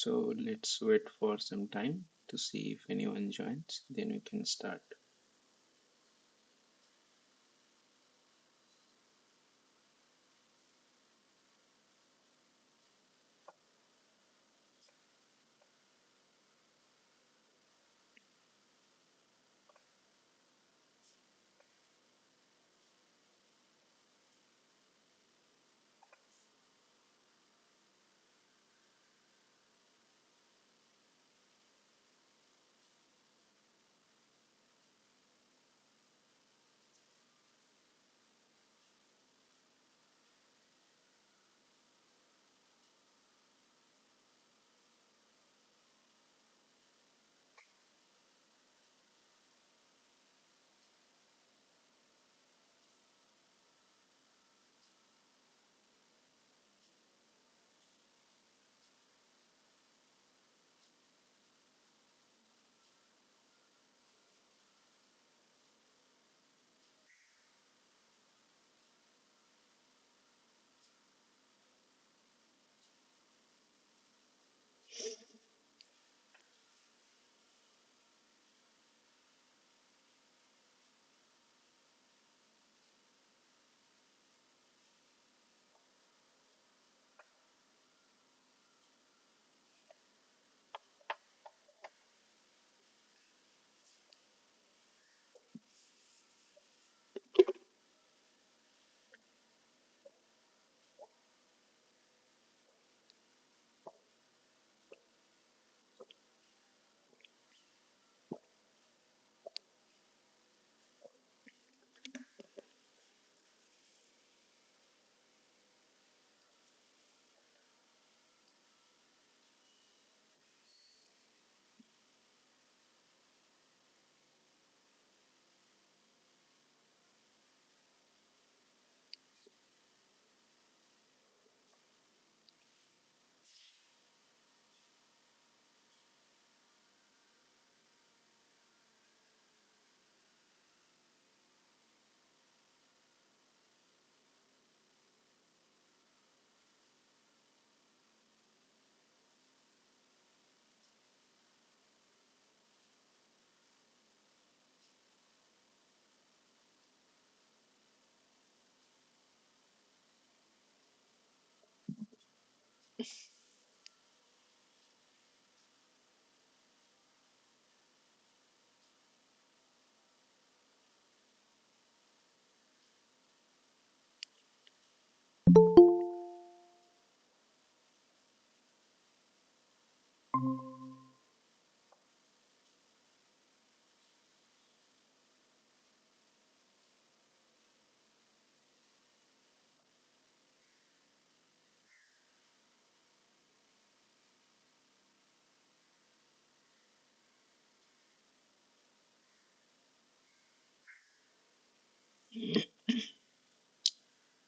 So let's wait for some time to see if anyone joins, then we can start.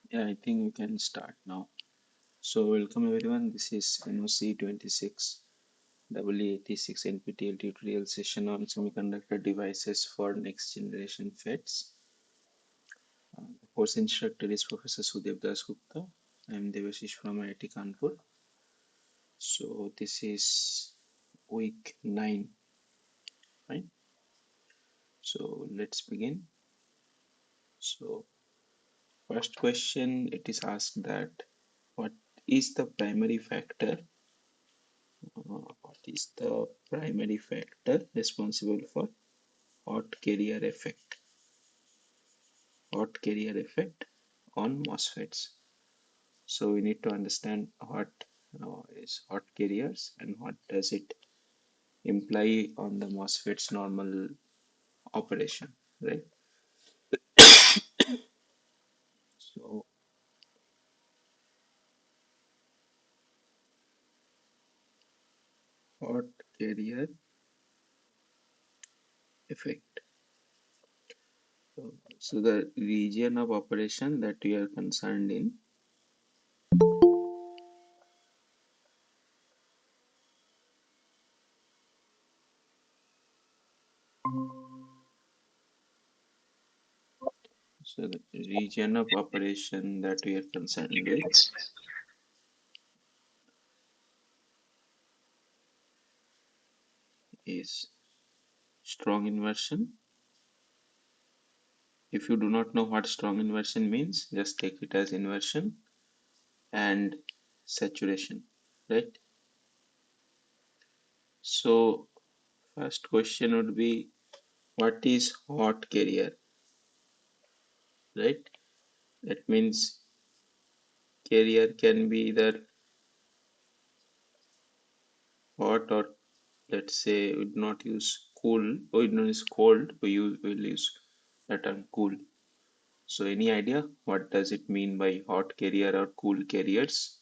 Yeah, I think we can start now. So welcome everyone. This is NOC 26 86 NPTEL tutorial session on semiconductor devices for next generation FETs. The course instructor is Professor Sudeb Dasgupta. I am Debashish from IIT Kanpur. So this is week 9, right? So let's begin. So first question, it is asked that what is the primary factor? What is the primary factor responsible for hot carrier effect? Hot carrier effect on MOSFETs. So we need to understand what is hot carriers and what does it imply on the MOSFET's normal operation, right? So hot carrier effect. So the region of operation that we are concerned in, so the region of operation that we are concerned with is strong inversion. If you do not know what strong inversion means, just take it as inversion and saturation, right? So first question would be, what is hot carrier, right? That means carrier can be either hot or, let's say, we do not use cool, we don't use cold, will use the term cool. So any idea what does it mean by hot carrier or cool carriers?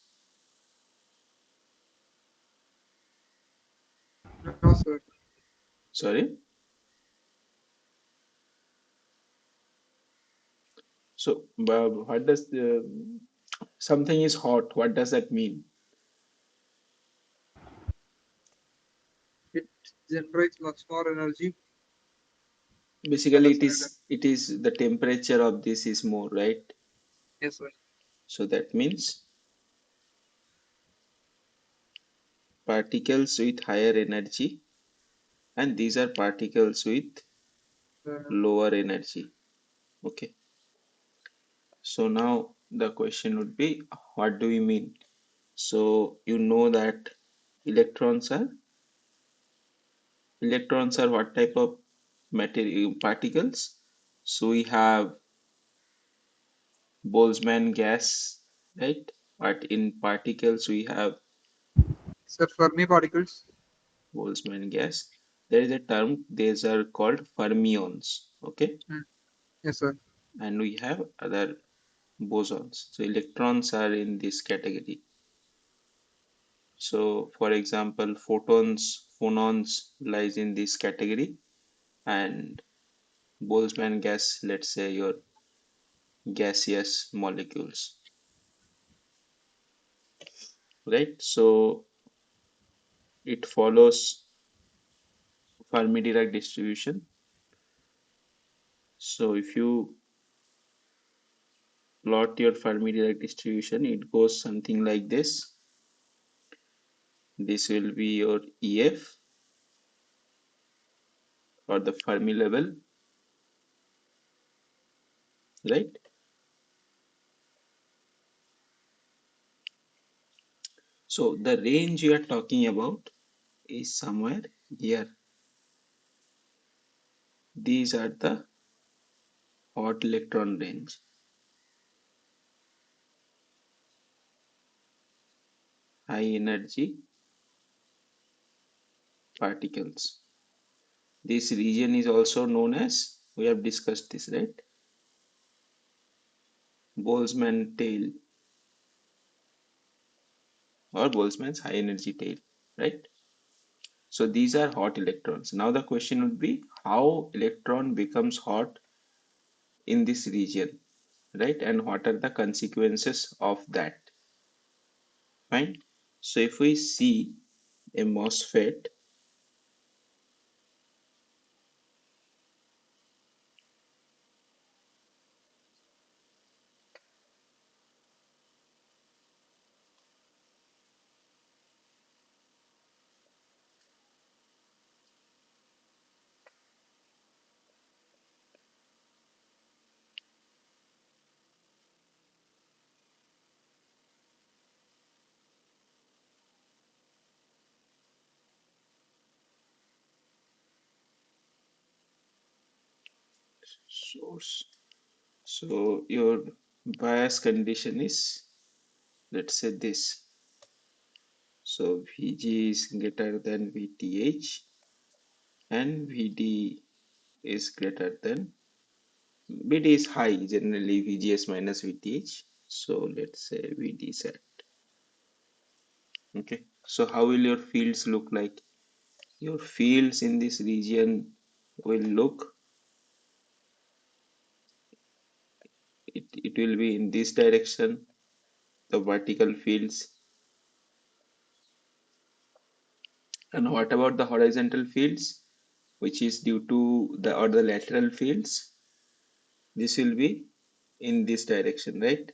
No, sir. Sorry. So what does the something is hot? What does that mean? It generates much more energy than Basically, the it standard. is the temperature of this is more, right? Yes, sir. So that means particles with higher energy, and these are particles with Uh, lower energy. Okay. So now the question would be, what do we mean? So you know that electrons are electrons are what type of material particles? So we have Boltzmann gas, right? But in particles we have sir, Fermi particles. Boltzmann gas. There is a term, these are called fermions, okay? Mm. Yes, sir. And we have other bosons. So electrons are in this category. So for example, phonons lies in this category, and Boltzmann gas, let's say your gaseous molecules, right? So it follows Fermi-Dirac distribution. So if you plot your Fermi-Dirac distribution, it goes something like this. This will be your EF, or the Fermi level, right? So the range you are talking about is somewhere here. These are the hot electron range, high energy particles. This region is also known as, we have discussed this, right? Boltzmann tail, or Boltzmann's high energy tail, right? So these are hot electrons. Now the question would be, how electron becomes hot in this region, right? And what are the consequences of that? Fine. So if we see a MOSFET, source. So your bias condition is, let's say this. So Vg is greater than Vth, and Vd is greater than, Vd is high, generally Vgs minus Vth. So let's say Vd set. Okay. So how will your fields look like? Your fields in this region will look, it will be in this direction, the vertical fields. And what about the horizontal fields, which is due to the, or the lateral fields? This will be in this direction, right?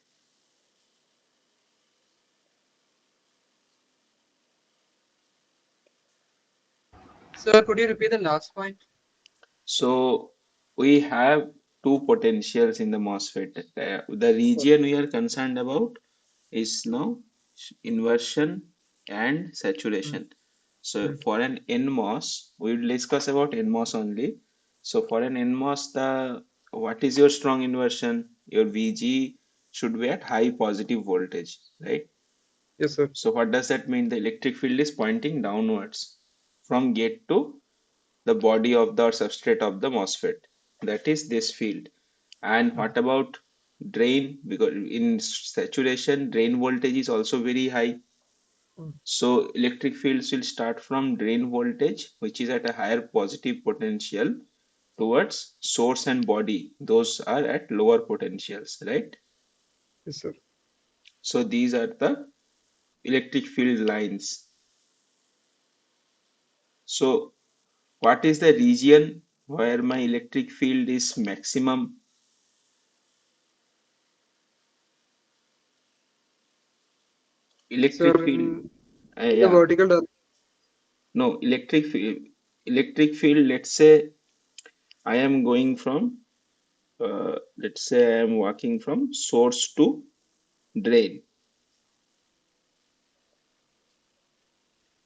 Sir, could you repeat the last point? So we have two potentials in the MOSFET. The Sir. region we are concerned about is now inversion and Mm, saturation. So mm. for an NMOS, we will discuss about NMOS only. So for an NMOS, the what is your strong inversion? Your VG should be at high positive voltage, right? Yes, sir. So what does that mean? The electric field is pointing downwards from gate to the body of the substrate of the MOSFET. That is this field. And Mm, what about drain? Because in saturation, drain voltage is also very high. mm. So electric fields will start from drain voltage, which is at a higher positive potential, towards source and body. Those are at lower potentials, right? Yes, sir. So these are the electric field lines. So what is the region where my electric field is maximum? Electric Sir, field, in the yeah, vertical direction. no, electric field, let's say I am going from, let's say I am walking from source to drain.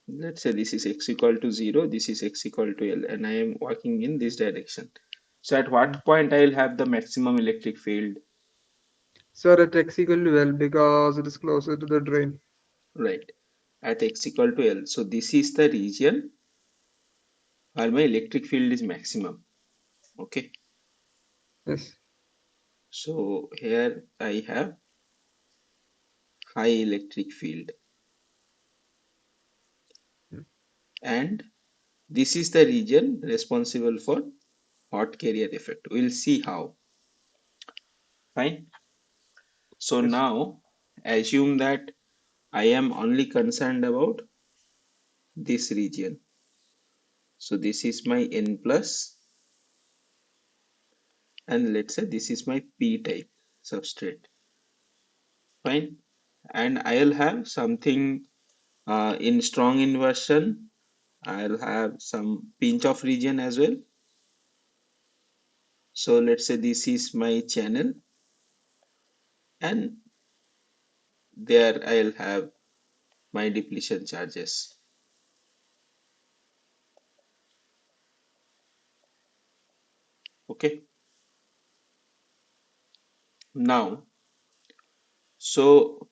Let's say this is x equal to 0, this is x equal to L, and I am walking in this direction. So at Mm. what point I will have the maximum electric field? Sir, at X equal to L because it is closer to the drain. Right, at x equal to L. So this is the region where my electric field is maximum. Okay, Yes. so here I have high electric field, Mm. and this is the region responsible for hot carrier effect. We'll see how. Fine. So Yes. now assume that I am only concerned about this region. So this is my N plus, and let's say this is my P type substrate. Fine. And I'll have something in strong inversion. I'll have some pinch off region as well. So let's say this is my channel, and there I'll have my depletion charges. Okay. Now, so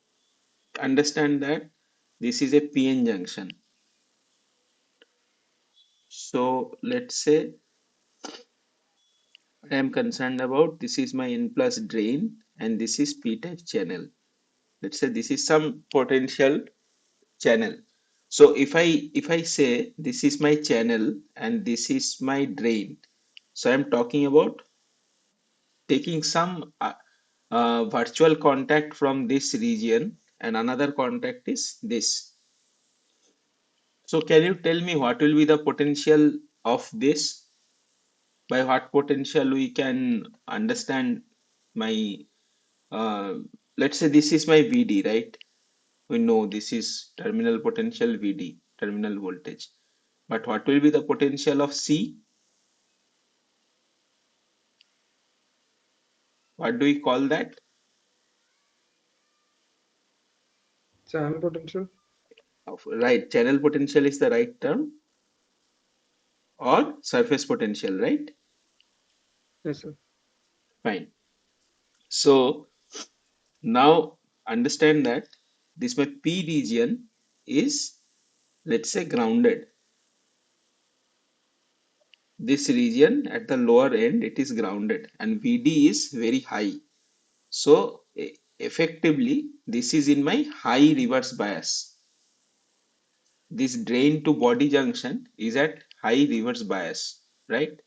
understand that this is a PN junction. So let's say I am concerned about this is my N plus drain and this is P type channel. Let's say this is some potential channel. So if I say this is my channel and this is my drain, so I'm talking about taking some virtual contact from this region and another contact is this. So can you tell me what will be the potential of this? By what potential we can understand my, uh, let's say this is my VD, right? We know this is terminal potential VD, terminal voltage. But what will be the potential of C? What do we call that? Channel potential. Right, channel potential is the right term, or surface potential, right? Yes, sir. Fine. So now understand that this my P region is, let's say, grounded. This region at the lower end, it is grounded and VD is very high. So effectively, this is in my high reverse bias. This drain to body junction is at high reverse bias, right?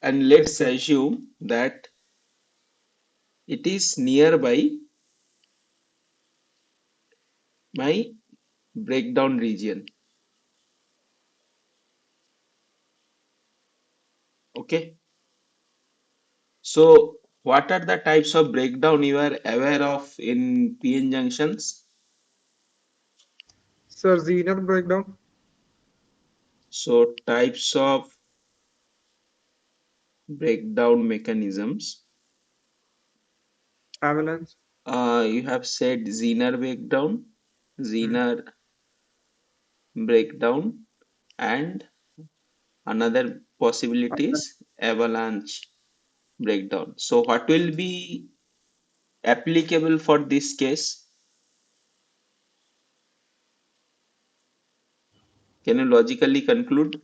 And Yes, let's sir. assume that it is nearby my breakdown region. Okay. So what are the types of breakdown you are aware of in PN junctions? Sir, Zener breakdown. So types of breakdown mechanisms. Avalanche. You have said Zener breakdown, Hmm. Zener breakdown, and another possibility Avalanche. is avalanche breakdown. So what will be applicable for this case? Can you logically conclude?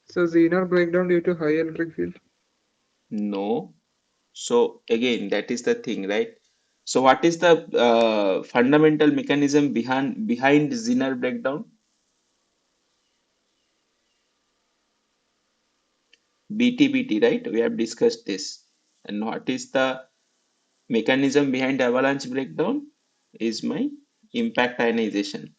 So Zener breakdown due to high electric field. No. So again, that is the thing, right? So what is the fundamental mechanism behind Zener breakdown? BT, right? We have discussed this. And what is the mechanism behind avalanche breakdown? Is my impact ionization.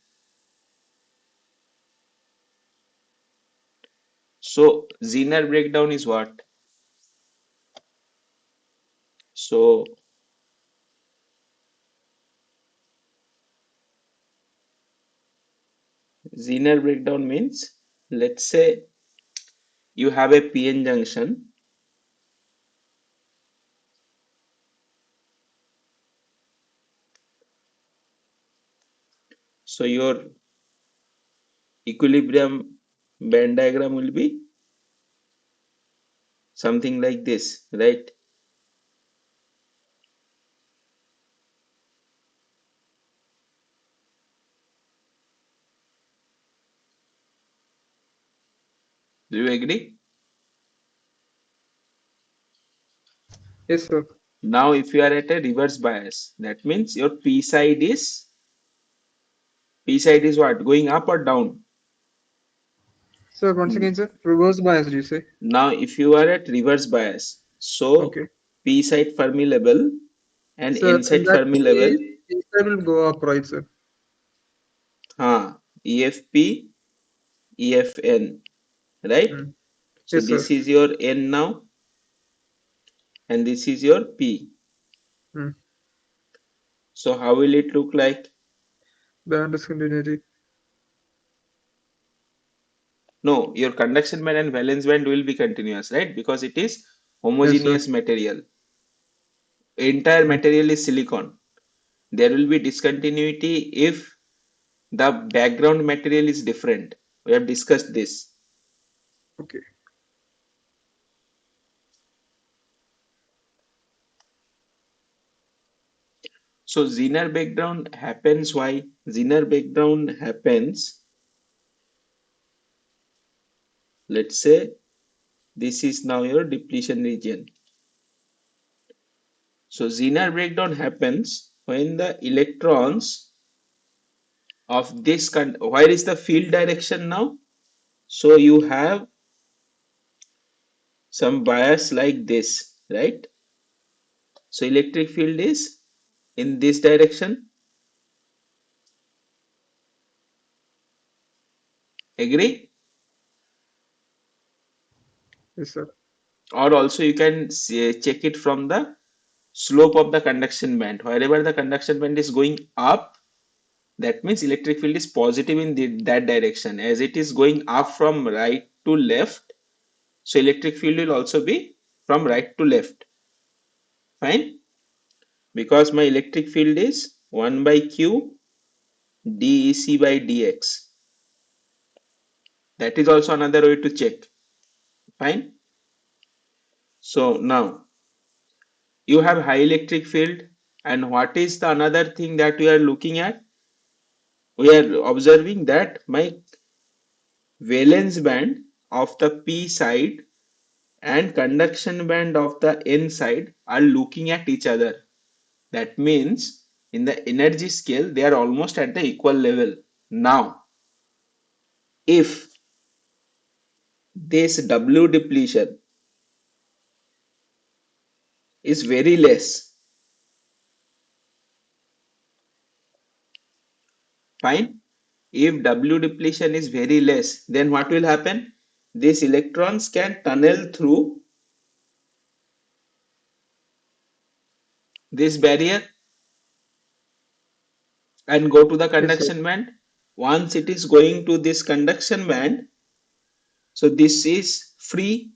So Zener breakdown is what? So Zener breakdown means, let's say you have a PN junction. So your equilibrium band diagram will be something like this, right? Do you agree? Yes, sir. Now, if you are at a reverse bias, that means your P side is what? Going up or down? Sir, once Hmm. again, sir. Reverse bias, do you say? Now, if you are at reverse bias, so Okay. P side Fermi level and Sir, N in side that Fermi case, level, P side will go up, right, sir? EFP, EFN, right? Hmm. So Yes, this sir. is your N now, and this is your P. Hmm. So how will it look like? Band discontinuity. No, your conduction band and valence band will be continuous, right? Because it is Yes, sir. homogeneous material. Entire Hmm. material is silicon. There will be discontinuity if the background material is different. We have discussed this. Okay. So Zener breakdown happens why? Zener breakdown happens, let's say this is now your depletion region. So Zener breakdown happens when the electrons of this where is the field direction now? So you have some bias like this, right? So electric field is in this direction. Agree? Yes, sir. Or also you can check it from the slope of the conduction band. Wherever the conduction band is going up, that means electric field is positive in that direction. As it is going up from right to left, so electric field will also be from right to left. Fine? Because my electric field is 1 by q dEc by dx. That is also another way to check. Fine? So now you have high electric field, and what is the another thing that we are looking at? We are observing that my valence band of the p side and conduction band of the n side are looking at each other. That means in the energy scale they are almost at the equal level. Now if this W depletion is very less, fine, if W depletion is very less, then what will happen? These electrons can tunnel through this barrier and go to the Yes, sir. conduction band. Once it is going to this conduction band, so this is free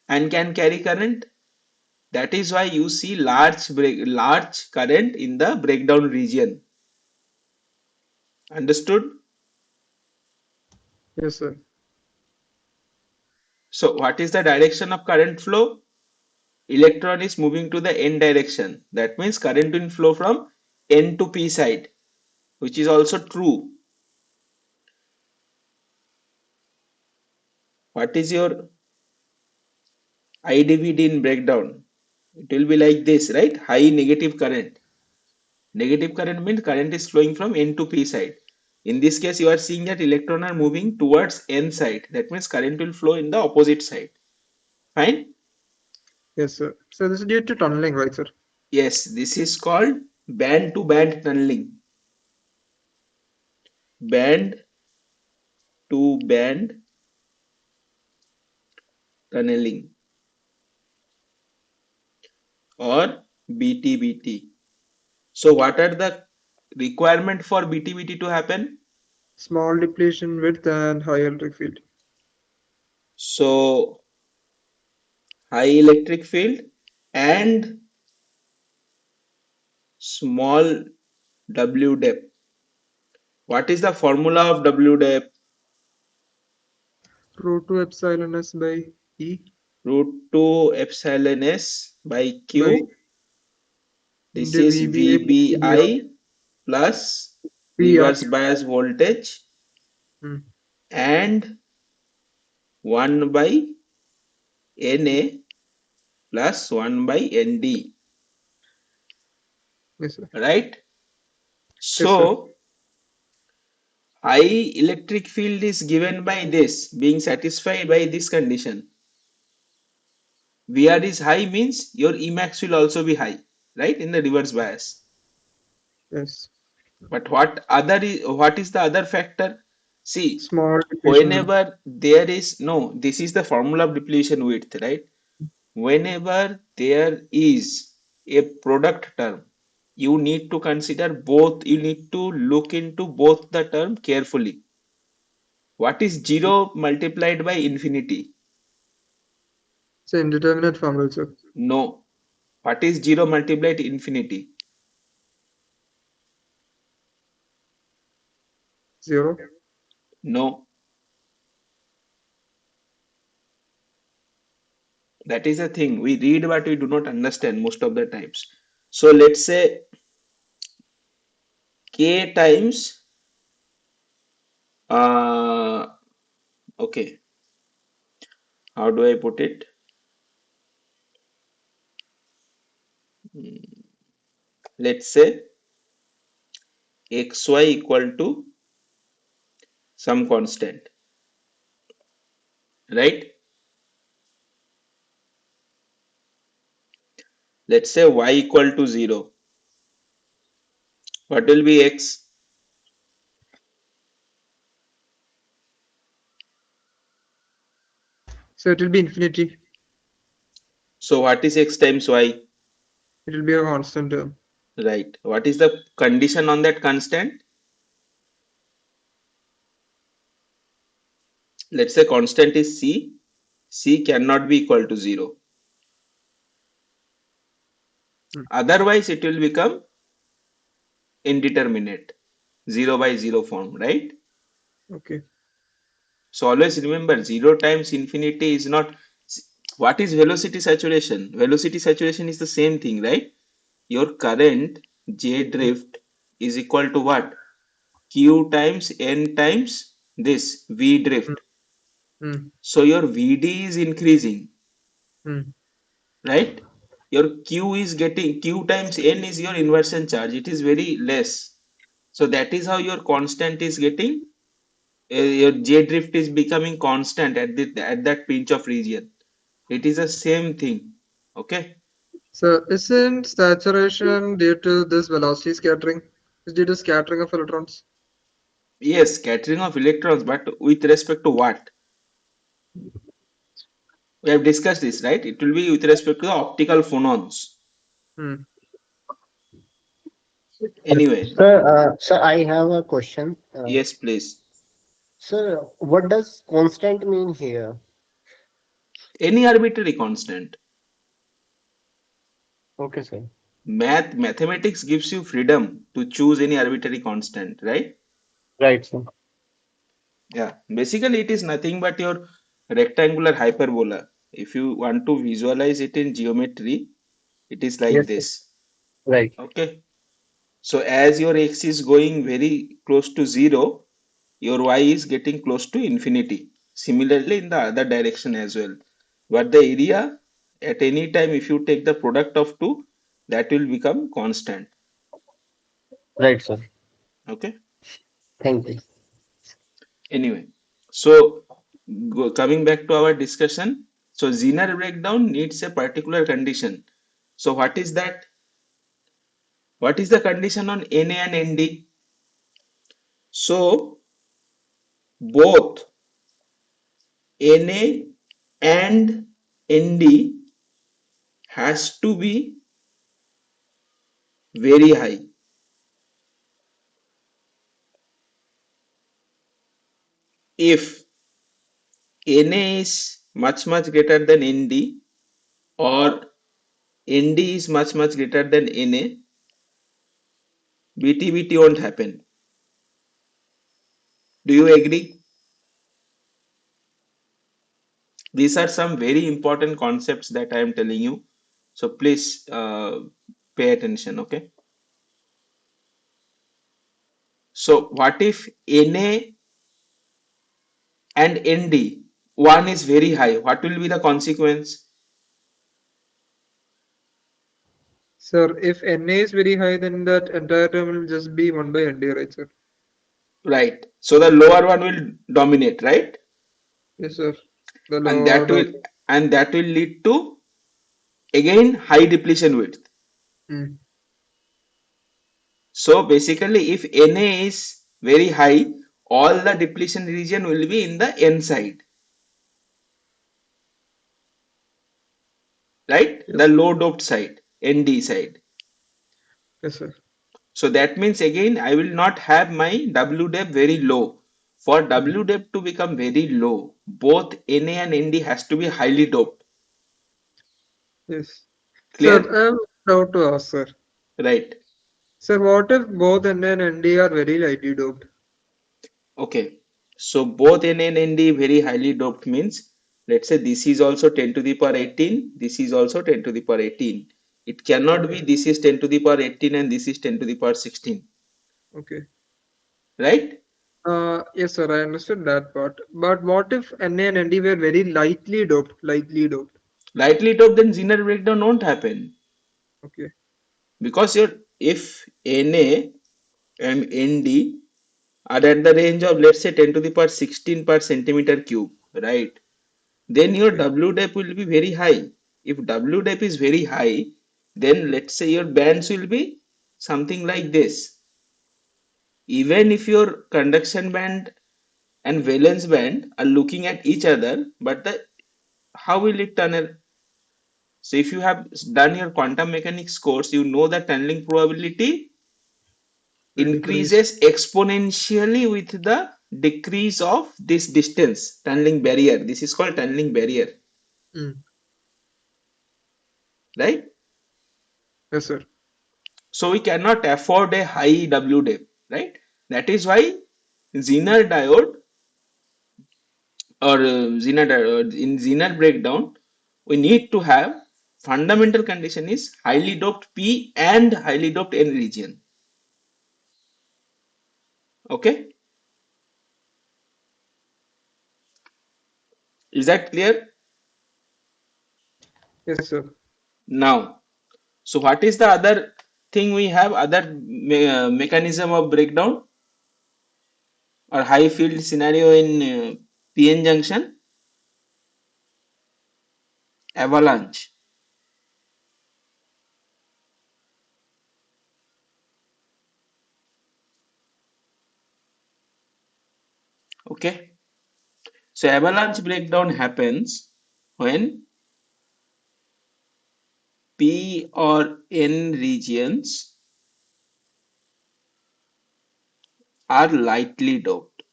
and can carry current. That is why you see large current in the breakdown region. Understood? Yes, sir. So what is the direction of current flow? Electron is moving to the n direction. That means current will flow from n to p side, which is also true. What is your IDVD in breakdown? It will be like this, right? High negative current. Negative current means current is flowing from n to p side. In this case, you are seeing that electrons are moving towards n side. That means current will flow in the opposite side. Fine? Yes, sir. So this is due to tunneling, right, sir? Yes, this is called band to band tunneling. Band to band tunneling or BT-BT. So what are the requirement for BT-BT to happen? Small depletion width and high electric field. So high electric field and small W depth. What is the formula of W depth? Root 2 epsilon s by E Root 2 epsilon s by by Q. This into is VBA VBR VBI plus VR. reverse bias voltage Hmm. and 1 by Na plus 1 by Nd, Yes, sir. right? Yes, sir. So high electric field is given by this being satisfied by this condition. VR is high means your Emax will also be high, right? In the reverse bias. Yes. But what is the other factor? See, Small depletion width. whenever there is no, this is the formula of depletion width, right? Whenever there is a product term, you need to consider both, you need to look into both the term carefully. What is 0 multiplied by infinity? It's an indeterminate form, right, sir. No. What is 0 multiplied infinity? 0. No. That is the thing. We read but we do not understand most of the times. So let's say k times uh okay, how do I put it? Hmm, let's say xy equal to some constant, right? Let's say y equal to 0. What will be x? So it will be infinity. So what is x times y? It will be a constant term. Right. What is the condition on that constant? Let's say constant is c. C cannot be equal to 0. Hmm. Otherwise, it will become indeterminate, 0 by 0 form, right? Okay. So always remember 0 times infinity is not. What is velocity saturation? Velocity saturation is the same thing, right? Your current J Hmm. drift is equal to what? Q times N times this V Hmm. drift. Hmm. So your VD is increasing, Hmm. right? Your Q is getting Q times N is your inversion charge. It is very less. So that is how your constant is getting, your J drift is becoming constant at that pinch of region. It is the same thing. Okay. So isn't saturation due to this velocity scattering? It's due to scattering of electrons. Yes, scattering of electrons, but with respect to what? We have discussed this, right? It will be with respect to the optical phonons. Hmm. Anyway, Sir, I have a question. yes, please. Sir, what does constant mean here? Any arbitrary constant. Okay, sir. Mathematics gives you freedom to choose any arbitrary constant, right? Right, sir. Yeah. Basically, it is nothing but your rectangular hyperbola. If you want to visualize it in geometry, it is like Yes, sir. this. Right. Okay. So as your x is going very close to zero, your y is getting close to infinity. Similarly, in the other direction as well. But the area at any time, if you take the product of two, that will become constant. Right, sir. Okay. Thank you. Anyway, so coming back to our discussion, so Zener breakdown needs a particular condition. So what is that? What is the condition on Na and Nd? So both Na and Nd has to be very high. If Na is much greater than Nd or Nd is much greater than Na, BT won't happen. Do you agree? These are some very important concepts that I am telling you. So please pay attention, okay? So what if Na and Nd, one is very high? What will be the consequence? Sir, if Na is very high, then that entire term will just be 1 by ND, right, sir? Right. So the lower one will dominate, right? Yes, sir. The And lower that will order. lead to again high depletion width. Hmm. So basically, if Na is very high, all the depletion region will be in the N side, right? The Yes, low doped side, Nd side. yes, sir. So that means again I will not have my W depth very low. For Hmm. W depth to become very low, both Na and Nd has to be highly doped. Yes. Sir, Clear? I have a doubt to ask, sir. Right. Sir, what if both Na and ND are very lightly doped? Okay. So both Na and Nd very highly doped means, let's say this is also 10 to the power 18, this is also 10 to the power 18. It cannot be Okay, this is 10 to the power 18 and this is 10 to the power 16, okay. right? Yes, sir, I understood that part. But what if Na and ND were very lightly doped? Lightly doped. Lightly doped, then Zener breakdown won't happen Okay, because your if Na and Nd are at the range of, let's say, 10 to the power 16 per centimeter cube, right? Then your okay. W depth will be very high. If W depth is very high, then let's say your bands will be something like this. Even if your conduction band and valence band are looking at each other, but the how will it tunnel? So if you have done your quantum mechanics course, you know that tunneling probability Will decrease. increases exponentially with the decrease of this distance, tunneling barrier. This is called tunneling barrier, Hmm. right? Yes, sir. So we cannot afford a high W depth, right? That is why Zener diode or Zener diode, in Zener breakdown, we need to have fundamental condition is highly doped P and highly doped N region. Okay, is that clear? Yes, sir. Now, so what is the other thing we have? Other mechanism of breakdown or high field scenario in PN junction? Avalanche. Okay, so avalanche breakdown happens when P or N regions are lightly doped.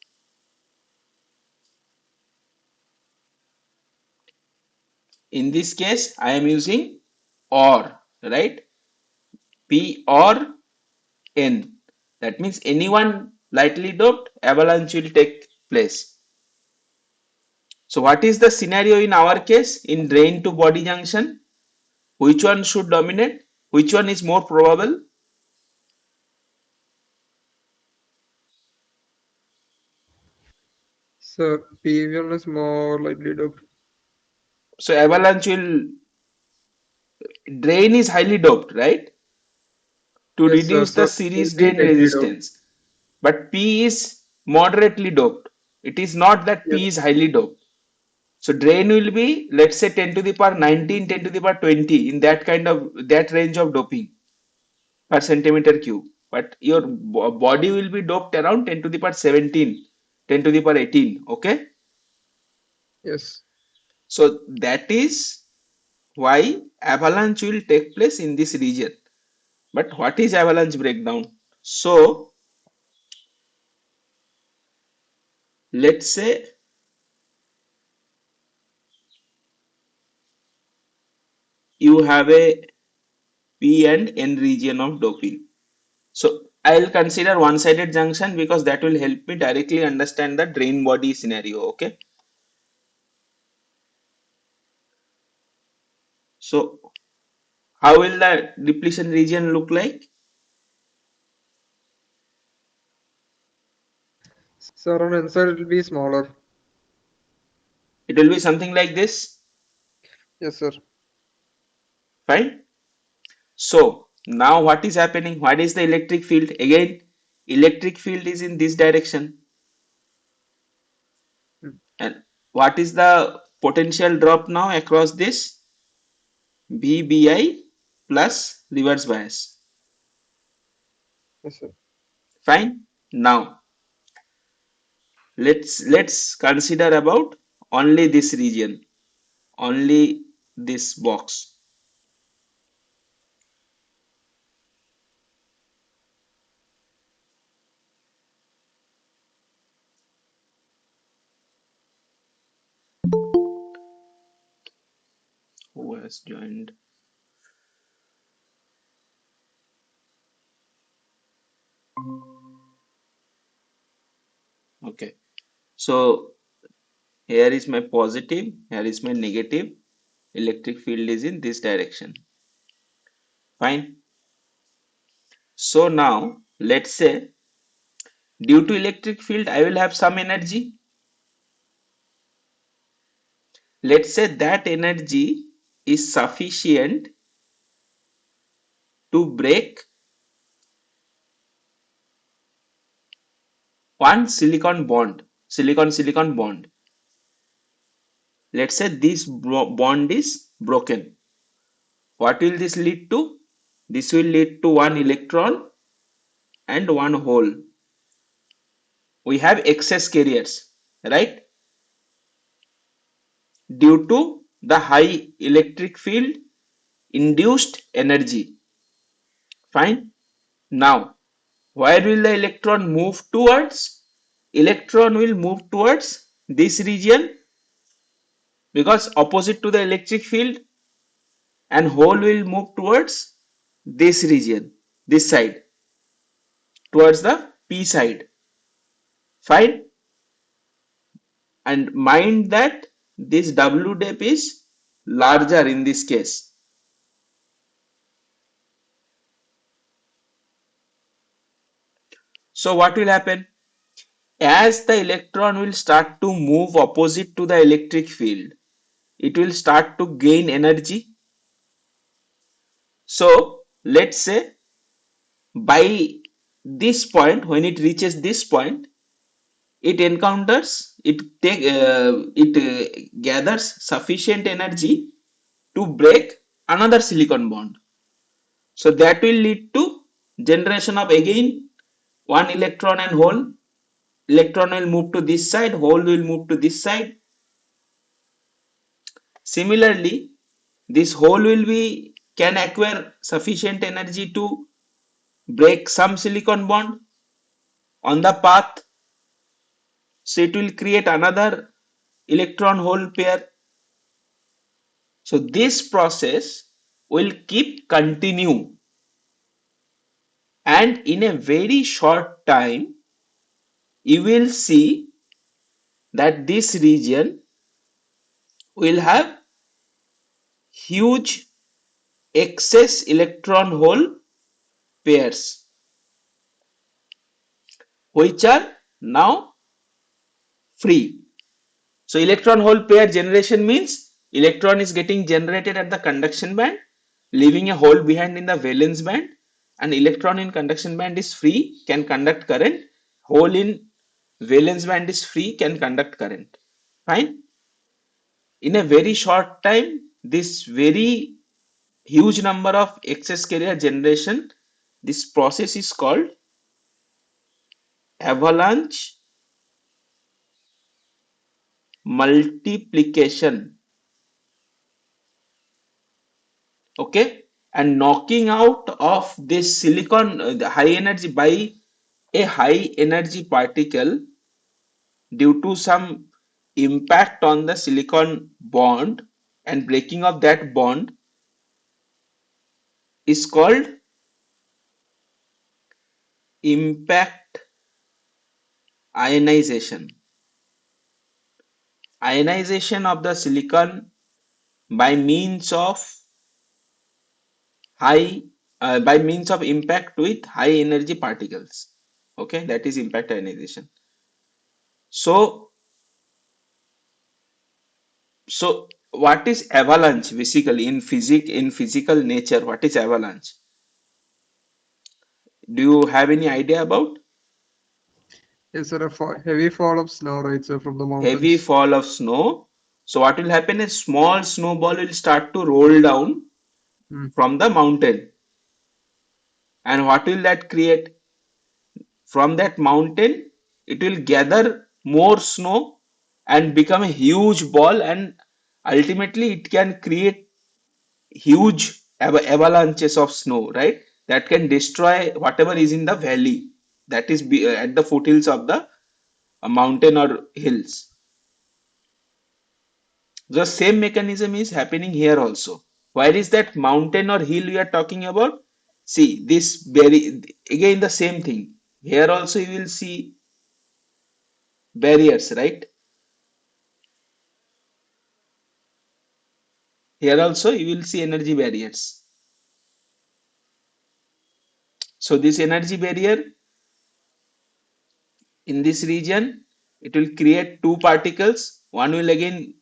In this case, I am using or, right? P or N. That means anyone lightly doped, avalanche will take place. So what is the scenario in our case in drain to body junction? Which one should dominate? Which one is more probable? Sir, PV1 is more likely to. So avalanche will, drain is highly doped, right? To Yes, sir. reduce the So it series will be drain likely to. resistance. But P is moderately doped. It is not that P is Yes. highly doped. So drain will be, let's say 10 to the power 19, 10 to the power 20 in that kind of, that range of doping per centimeter cube. But your body will be doped around 10 to the power 17, 10 to the power 18. Okay. Yes. So that is why avalanche will take place in this region. But what is avalanche breakdown? So let's say you have a P and N region of doping. So I'll consider one-sided junction because that will help me directly understand the drain body scenario. Okay. So how will the depletion region look like? Sir, on inside it will be smaller. It will be something like this. Yes, sir. Fine. So now what is happening? What is the electric field? Again, electric field is in this direction. Mm. And what is the potential drop now across this? VBI plus reverse bias. Yes, sir. Fine. Now let's consider about only this region, only this box. Who has joined? Okay. So here is my positive, here is my negative. Electric field is in this direction. Fine. So now let's say due to electric field, I will have some energy. Let's say that energy is sufficient to break one silicon bond. Let's say this bond is broken. What will this lead to? This will lead to one electron and one hole. We have excess carriers, right? Due to the high electric field induced energy. Fine. Now, where will the electron move towards? Electron will move towards this region because opposite to the electric field, and hole will move towards this region, this side, towards the P side. Fine. And mind that this W depth is larger in this case. So what will happen? As the electron will start to move opposite to the electric field, it will start to gain energy. So let's say by this point, when it reaches this point, it gathers sufficient energy to break another silicon bond. So that will lead to generation of again one electron and hole. Electron will move to this side, hole will move to this side. Similarly, this hole will be can acquire sufficient energy to break some silicon bond. on the path. So it will create another electron hole pair. So this process will keep continue, and in a very short time you will see that this region will have huge excess electron hole pairs which are now free. So electron hole pair generation means electron is getting generated at the conduction band, leaving a hole behind in the valence band. An electron in conduction band is free, can conduct current. Hole in valence band is free, can conduct current. Fine. In a very short time, this very huge number of excess carrier generation, this process is called avalanche multiplication. Okay, and knocking out of this silicon the high energy by a high energy particle due to some impact on the silicon bond, and breaking of that bond is called impact ionization. Ionization of the silicon by means of high by means of impact with high energy particles. Okay, that is impact ionization. So what is avalanche basically in physical nature? What is avalanche? Do you have any idea about? Is there a heavy fall of snow, right, sir, from the Heavy mountains? fall of snow. So what will happen? A small snowball will start to roll down Hmm. from the mountain. And what will that create? From that mountain, it will gather more snow and become a huge ball, and ultimately it can create huge avalanches of snow, right? That can destroy whatever is in the valley, that is at the foothills of the mountain or hills. The same mechanism is happening here also. Where is that mountain or hill we are talking about? See, this very again the same thing. Here also you will see barriers, right? Here also you will see energy barriers. So this energy barrier in this region, it will create two particles. One will again,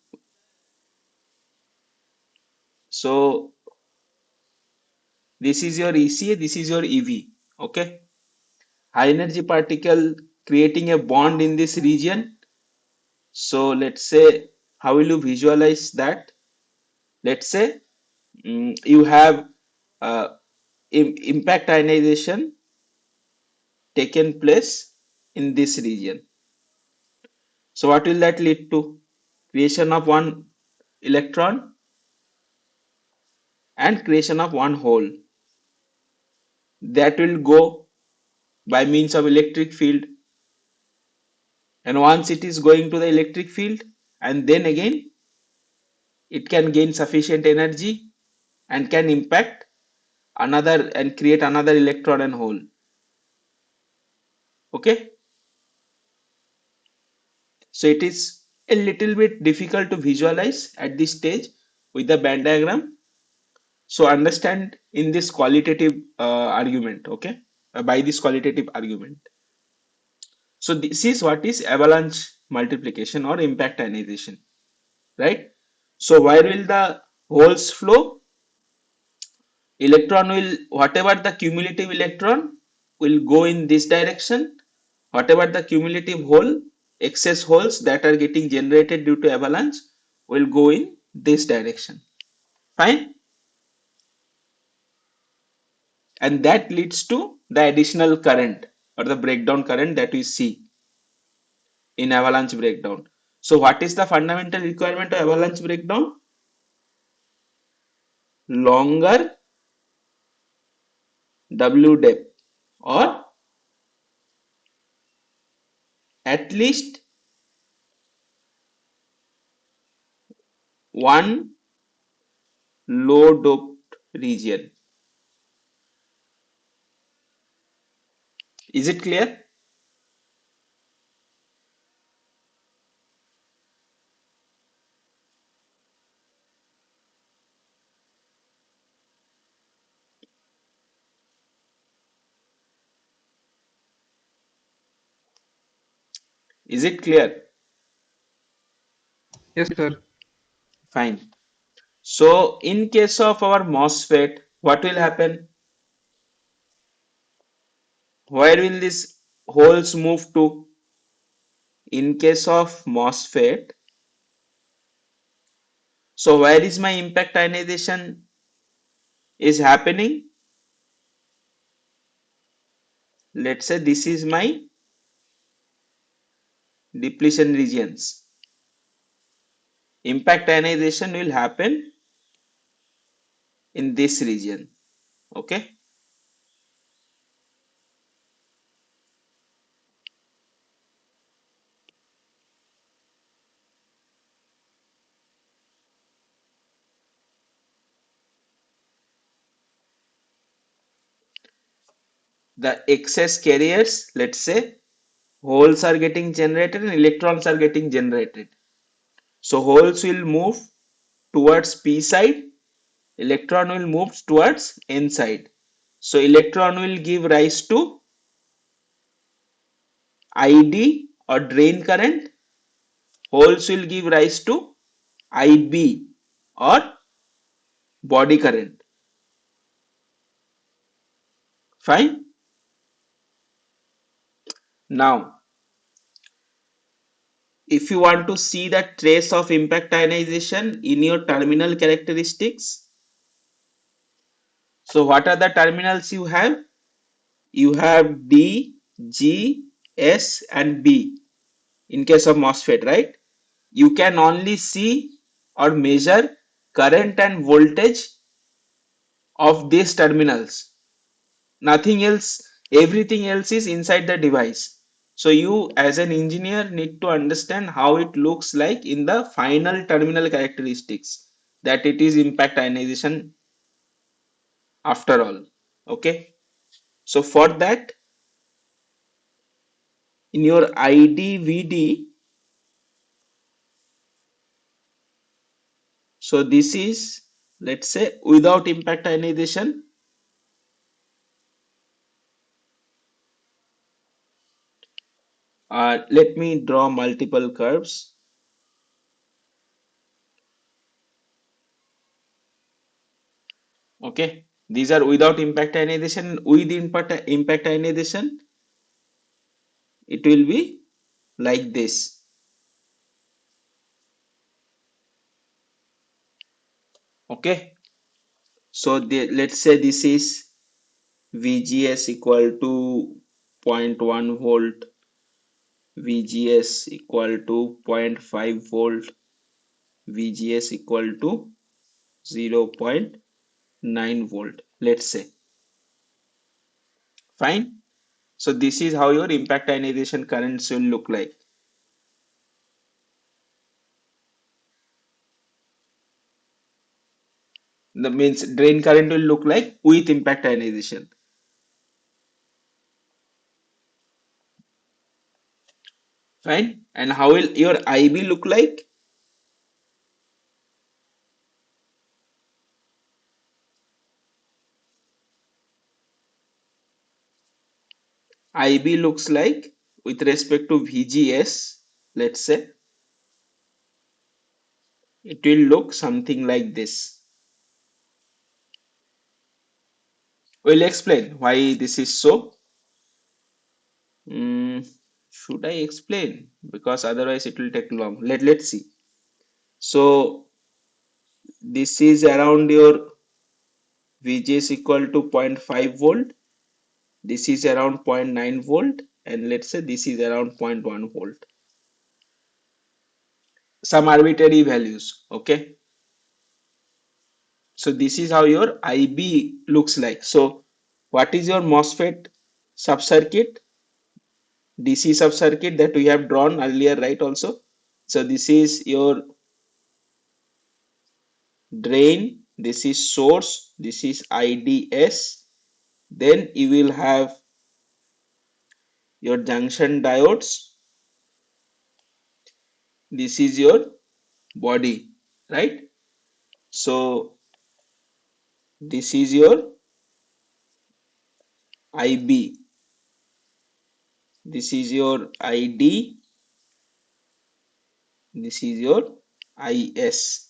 so this is your ECA, this is your EV. Okay. High energy particle creating a bond in this region. So let's say, how will you visualize that? Let's say you have uh, impact ionization taken place in this region. So what will that lead to? Creation of one electron and creation of one hole. That will go by means of electric field, and once it is going to the electric field, and then again it can gain sufficient energy and can impact another and create another electron and hole. Okay, so it is a little bit difficult to visualize at this stage with the band diagram. So understand in this qualitative argument. Okay, by this qualitative argument. So this is what is avalanche multiplication or impact ionization, right? So where will the holes flow? Electron will, whatever the cumulative electron will go in this direction, whatever the cumulative hole, excess holes that are getting generated due to avalanche will go in this direction. Fine. And that leads to the additional current or the breakdown current that we see in avalanche breakdown. So what is the fundamental requirement of avalanche breakdown? Longer W depth or at least one low doped region. Is it clear? Is it clear? Yes, sir. Fine. So in case of our MOSFET, what will happen? Where will these holes move to? In case of MOSFET, so where is my impact ionization is happening? Let's say this is my depletion regions. Impact ionization will happen in this region. Okay. The excess carriers, let's say, holes are getting generated and electrons are getting generated. So holes will move towards P side, electron will move towards N side. So electron will give rise to ID or drain current, holes will give rise to IB or body current. Fine. Now, if you want to see the trace of impact ionization in your terminal characteristics, so what are the terminals you have? You have D, G, S and B in case of MOSFET, right? You can only see or measure current and voltage of these terminals. Nothing else, everything else is inside the device. So you as an engineer need to understand how it looks like in the final terminal characteristics, that it is impact ionization after all. Okay. So for that, in your IDVD, so this is, let's say, without impact ionization. Let me draw multiple curves. Okay, these are without impact ionization. With impact ionization, it will be like this. Okay, so let's say this is VGS equal to zero point 0.1 volt, VGS equal to 0.5 volt, VGS equal to 0.9 volt, let's say. Fine. So this is how your impact ionization currents will look like. The means drain current will look like with impact ionization. Fine. And how will your IB look like? IB looks like with respect to VGS, let's say, it will look something like this. We'll explain why this is so. Should I explain? Because otherwise it will take long. Let's see. So this is around your VGS equal to 0.5 volt. This is around 0.9 volt. And let's say this is around 0.1 volt. Some arbitrary values. Okay. So this is how your IB looks like. So what is your MOSFET subcircuit? DC sub circuit that we have drawn earlier, right? Also, so this is your drain, this is source, this is IDS. Then you will have your junction diodes. This is your body, right? So this is your IB, this is your ID, this is your IS.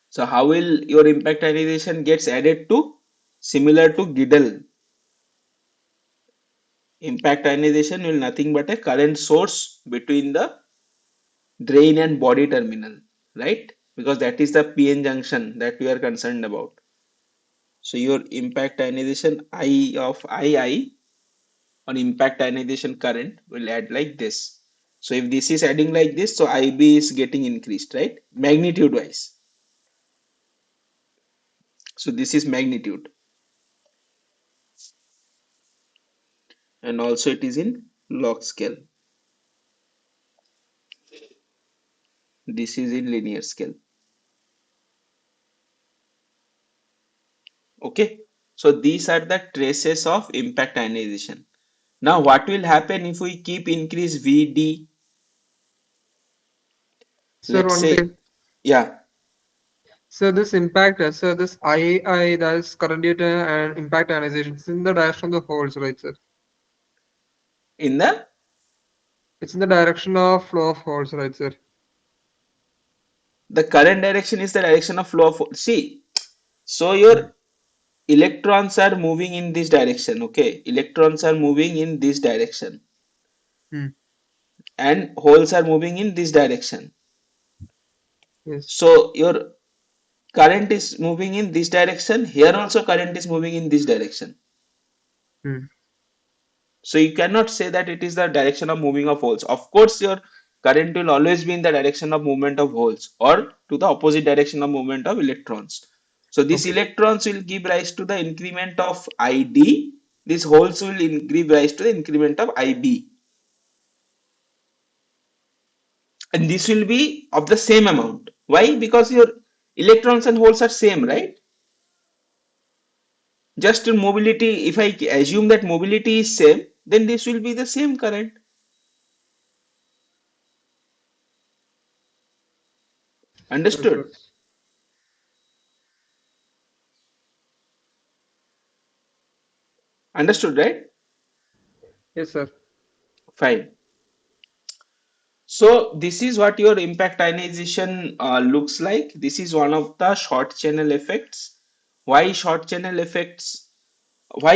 So how will your impact ionization gets added to? Similar to Giddel, impact ionization will nothing but a current source between the drain and body terminal, right? Because that is the PN junction that we are concerned about. So your impact ionization I of II on impact ionization current will add like this. So if this is adding like this, so IB is getting increased, right? Magnitude wise. So this is magnitude, and also it is in log scale. This is in linear scale. Okay. So these are the traces of impact ionization. Now what will happen if we keep increase VD? Sir, Let's one say, thing. yeah, So this impact, so this II, that is current data and impact ionization, it's in the direction of the holes, right, sir? in It's in the direction of flow of holes, right, sir? the current direction is the direction of flow of, see, so your electrons are moving in this direction, okay? Electrons are moving in this direction Hmm. and holes are moving in this direction. Yes. So your current is moving in this direction. Here also current is moving in this direction. Hmm. So you cannot say that it is the direction of moving of holes. Of course, your current will always be in the direction of movement of holes or to the opposite direction of movement of electrons. So these Okay. electrons will give rise to the increment of ID. These holes will give rise to the increment of IB. And this will be of the same amount. Why? Because your electrons and holes are same, right? Just mobility, if I assume that mobility is same, then this will be the same current. Yes, sir. Understood? Understood, right? Yes, sir. Fine. So this is what your impact ionization looks like. This is one of the short channel effects. Why short channel effects? Why?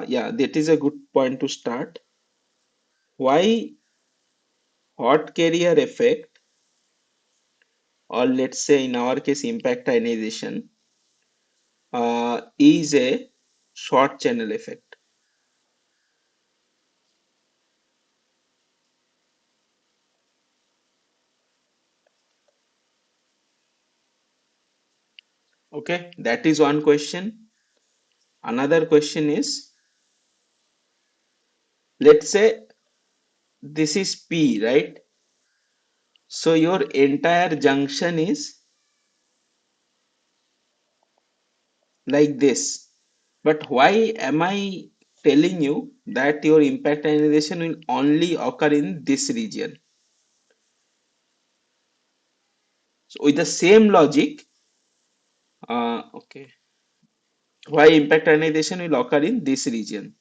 Yeah, that is a good point to start. Why hot carrier effect, or let's say in our case impact ionization, is a short channel effect. Okay, that is one question. Another question is, let's say this is P, right? So your entire junction is like this. But why am I telling you that your impact ionization will only occur in this region? So with the same logic, okay, why impact ionization will occur in this region,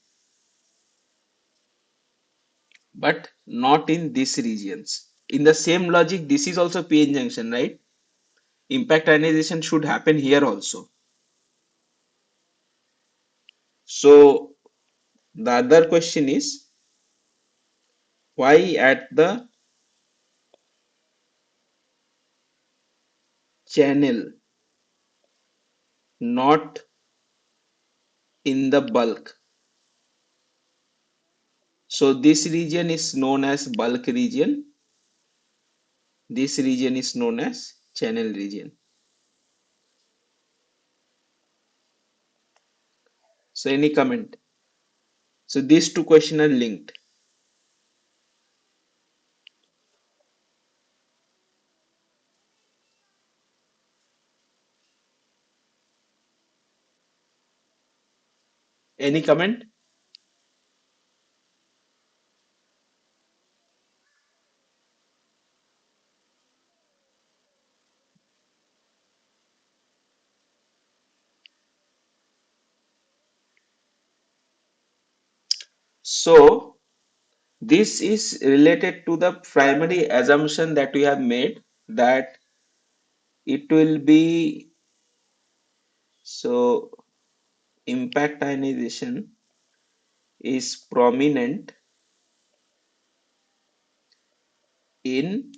but not in these regions? In the same logic, this is also PN junction, right? Impact ionization should happen here also. So the other question is, why at the channel, not in the bulk? So this region is known as bulk region. This region is known as channel region. So any comment? So these two questions are linked. Any comment? So this is related to the primary assumption that we have made, that it will be, so impact ionization is prominent in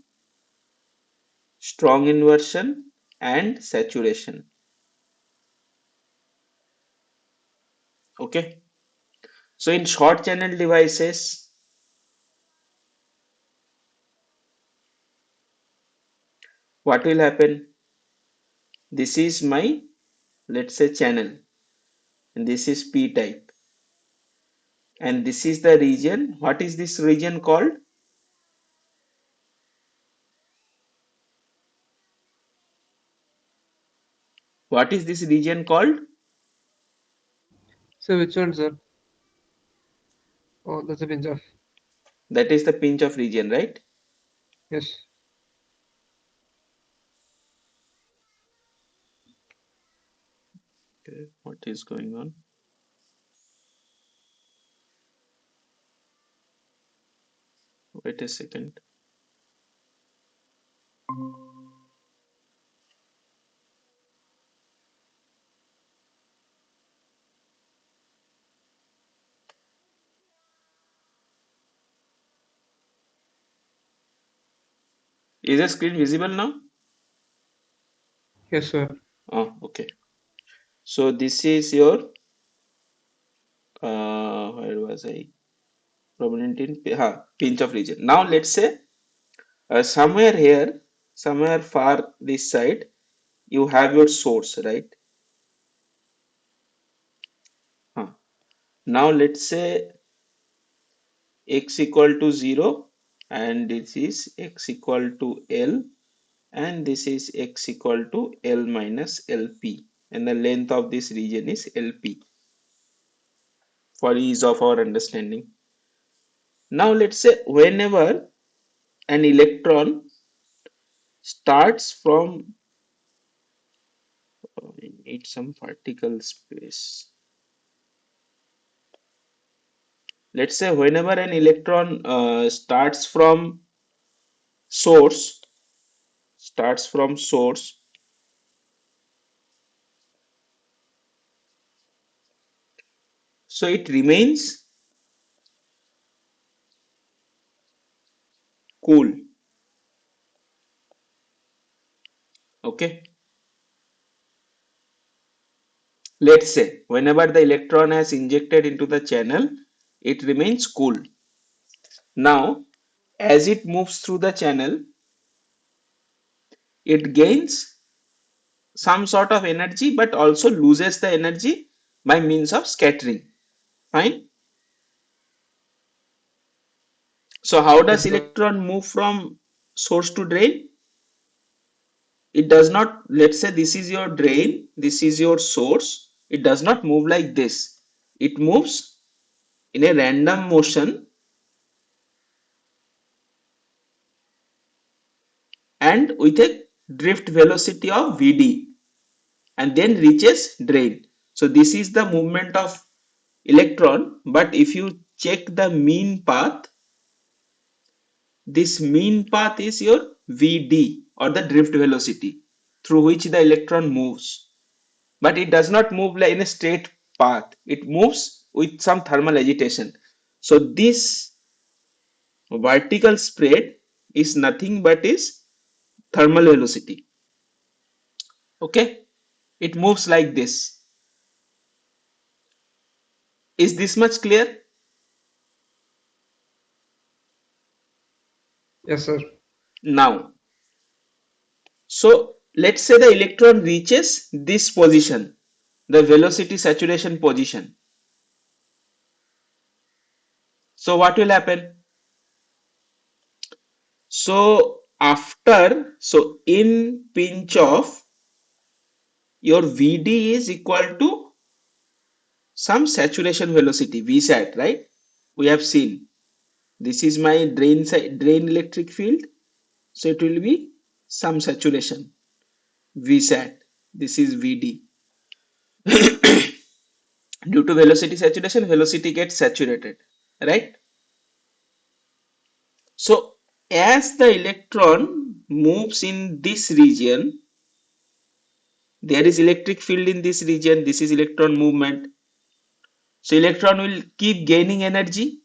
strong inversion and saturation. Okay. So in short channel devices, what will happen? This is my, let's say, channel, and this is P type, and this is the region. What is this region called? What is this region called? So which one, sir? Oh, that's a pinch off. That is the pinch off region, right? Yes. Okay, what is going on? Wait a second. Is the screen visible now? Yes, sir. Oh, okay. So this is your, where was I? Prominent in pinch off region. Now let's say somewhere here, somewhere far this side, you have your source, right? Huh. Now let's say x equal to 0, and this is x equal to L, and this is x equal to L minus LP, and the length of this region is LP for ease of our understanding. Now let's say whenever an electron starts from, we need some particle space. Let's say whenever an electron source, starts from source, so it remains cool. Okay. Let's say whenever the electron has injected into the channel, it remains cool. Now, as it moves through the channel, it gains some sort of energy but also loses the energy by means of scattering. Fine. So how Yes, does sir. electron move from source to drain? It does not, let's say this is your drain, this is your source. It does not move like this. It moves in a random motion and with a drift velocity of Vd, and then reaches drain. So this is the movement of electron, but if you check the mean path, this mean path is your Vd, or the drift velocity through which the electron moves. But it does not move like in a straight path. It moves with some thermal agitation. So this vertical spread is nothing but is thermal velocity. Okay, it moves like this. Is this much clear? Yes, sir. Now, so let's say the electron reaches this position, the velocity saturation position. So what will happen? So in pinch off, your Vd is equal to some saturation velocity Vsat, right? We have seen this is my drain side, drain electric field, so it will be some saturation Vsat. This is Vd. Due to velocity saturation, velocity gets saturated, right? So as the electron moves in this region, there is electric field in this region. This is electron movement. So electron will keep gaining energy.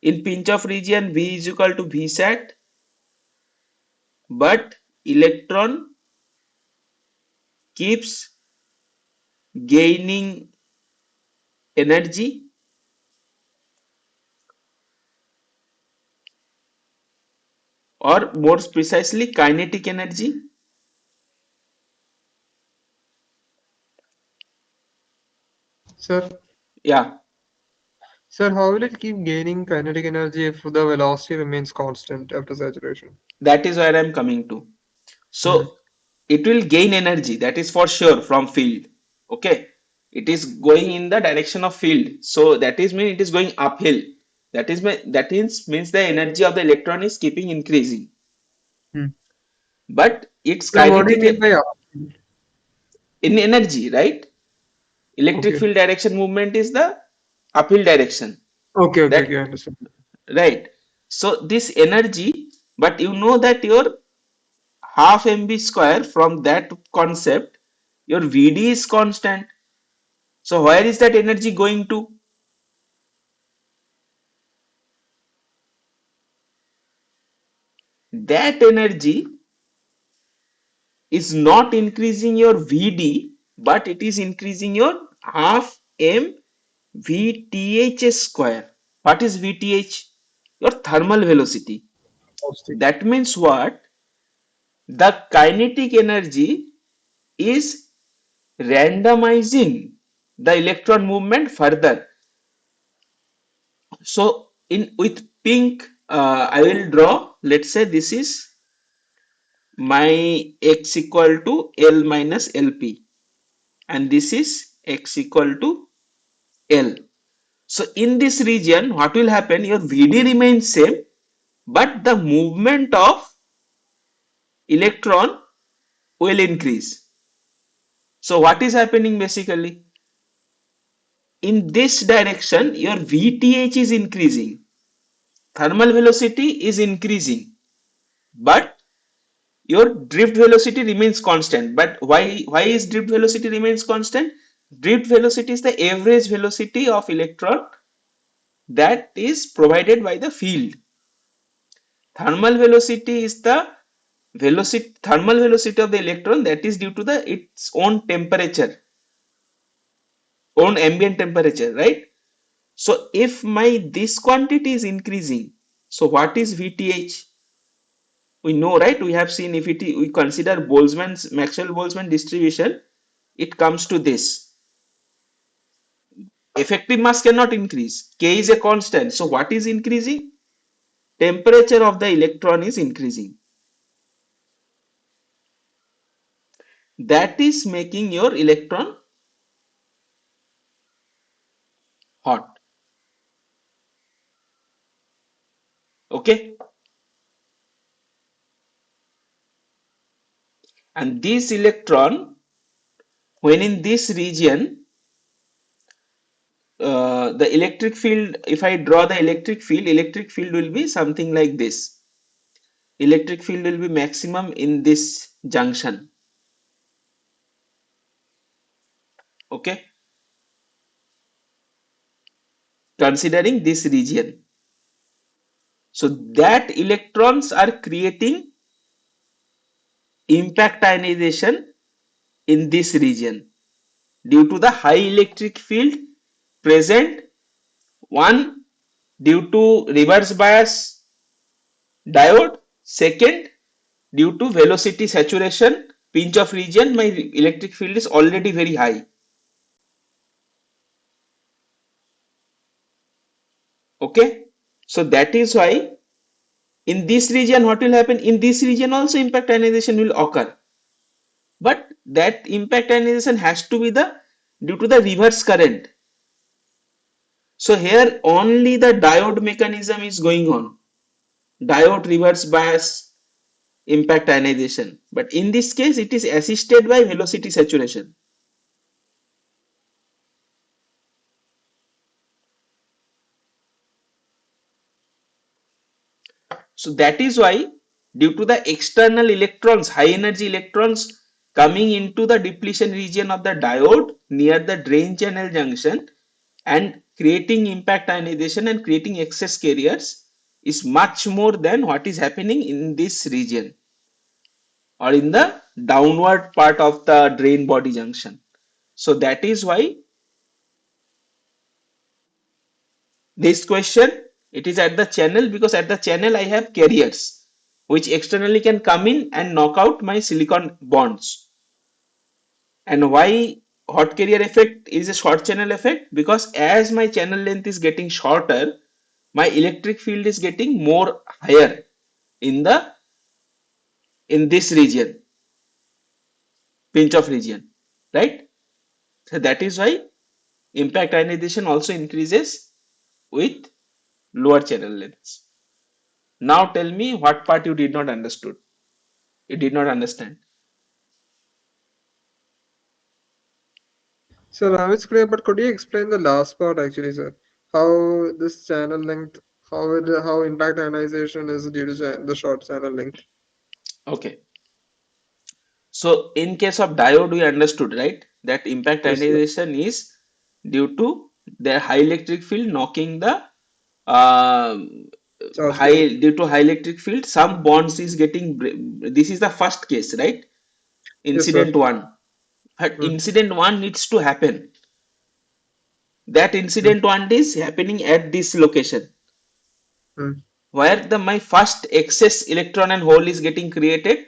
In pinch off region, V is equal to Vsat, but electron keeps gaining energy, or more precisely kinetic energy. Sir, Yeah, sir, how will it keep gaining kinetic energy if the velocity remains constant after saturation? that is where I'm coming to. Hmm. So it will gain energy, that is for sure, from field. Okay, it is going in the direction of field, so that is mean it is going uphill. That means the energy of the electron is keeping increasing, Hmm. but its So what do you mean kinetic by in energy, right? Electric okay? field direction movement is the uphill direction. Okay, okay, okay, I That understand. right. So this energy, but you know that your half mv square from that concept, your Vd is constant. So where is that energy going to? That energy is not increasing your Vd, but it is increasing your half m Vth square. What is Vth? Your thermal velocity. Fantastic. That means what? The kinetic energy is randomizing the electron movement further. So in with pink, I will draw. Let's say this is my x equal to L minus Lp, and this is x equal to L. So in this region, what will happen? Your Vd remains same, but the movement of electron will increase. So what is happening basically? In this direction, your Vth is increasing. Thermal velocity is increasing, but your drift velocity remains constant. But why is drift velocity remains constant? Drift velocity is the average velocity of electron that is provided by the field. Thermal velocity is the thermal velocity of the electron that is due to the its own temperature, own ambient temperature, right? So if my this quantity is increasing, so what is Vth? We know, right? We have seen, if we consider Boltzmann's Maxwell-Boltzmann distribution, it comes to this. Effective mass cannot increase. K is a constant. So what is increasing? Temperature of the electron is increasing. That is making your electron hot. Okay. And this electron, when in this region, the electric field, if I draw the electric field will be something like this. Electric field will be maximum in this junction. Okay. Considering this region. So that electrons are creating impact ionization in this region due to the high electric field present, one due to reverse bias diode, second due to velocity saturation pinch off region, my electric field is already very high. Okay, so that is why in this region what will happen, in this region also impact ionization will occur, but that impact ionization has to be the due to the reverse current. So here only the diode mechanism is going on. Diode reverse bias impact ionization. But in this case, it is assisted by velocity saturation. So that is why, due to the external electrons, high energy electrons coming into the depletion region of the diode near the drain channel junction and creating impact ionization and creating excess carriers is much more than what is happening in this region or in the downward part of the drain body junction. So that is why this question, it is at the channel, because at the channel I have carriers which externally can come in and knock out my silicon bonds. And why hot carrier effect is a short channel effect? Because as my channel length is getting shorter, my electric field is getting more higher in the in this region, pinch off region, right? So that is why impact ionization also increases with lower channel lengths. Now tell me what part you did not understood. You did not understand. So now it's clear, but could you explain the last part actually, sir? How this channel length, how impact ionization is due to the short channel length? Okay. So in case of diode, we understood, right? That impact Yes, sir. ionization is due to their high electric field knocking the uh, Charge high, carrier. due to high electric field, some bonds is getting, this is the first case, right? Yes, sir. Incident one. But Mm, incident one needs to happen. That mm, incident one is happening at this location, mm. where the my first excess electron and hole is getting created.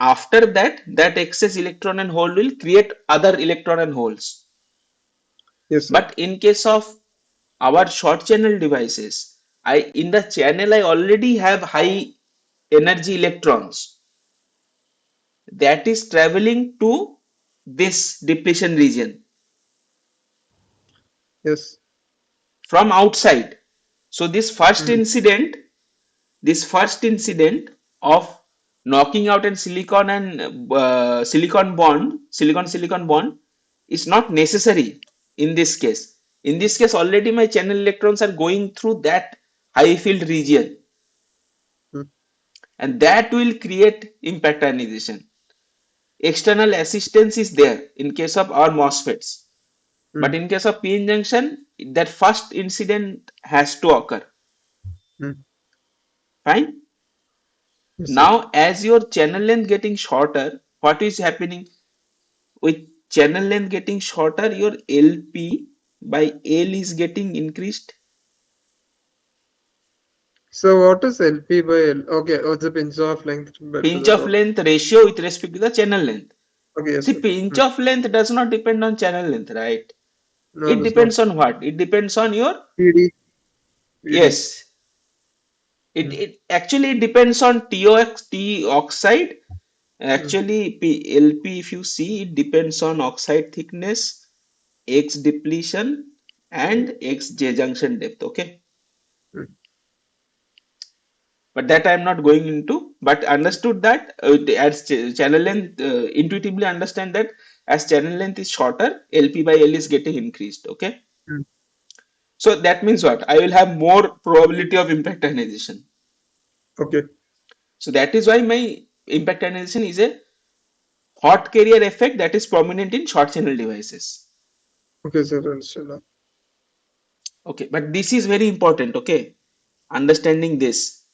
After that, that excess electron and hole will create other electron and holes. Yes, sir. But in case of our short channel devices, I in the channel I already have high energy electrons that is traveling to this depletion region Yes. from outside. So Mm, this first incident of knocking out and silicon bond is not necessary in this case. In this case, already my channel electrons are going through that high field region, mm, and that will create impact ionization. External assistance is there in case of our MOSFETs, but mm, in case of PN junction, that first incident has to occur. mm. Fine. Yes, sir. Now, as your channel length getting shorter, what is happening? With channel length getting shorter, your LP by L is getting increased. So what is LP by L? Okay, oh, it's a pinch off length to Pinch the of top. length ratio with respect to the channel length. Okay, yes, See, sir. pinch Mm. of length does not depend on channel length, right? No, It there's not. depends on what? It depends on your, PD, PD. yes, it, Mm, it actually it depends on T oxide. mm, Actually, LP, if you see, it depends on oxide thickness, X depletion, and X J junction depth. Okay, mm. but that I am not going into. But understood that as channel length, intuitively understand that as channel length is shorter, LP by L is getting increased. Okay, Mm. so that means what? I will have more probability of impact ionization. Okay, So that is why my impact ionization is a hot carrier effect that is prominent in short channel devices. okay, sir. Understood now. Okay, but this is very important. Okay, understanding this,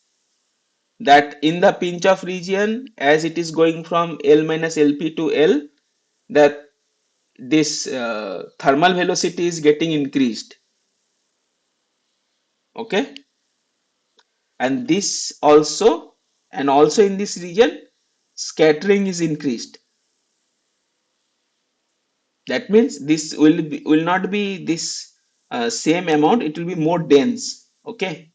that in the pinch off region, as it is going from L minus LP to L, that this thermal velocity is getting increased. Okay, and this also, and also in this region, scattering is increased. That means this will not be this same amount, it will be more dense. Okay,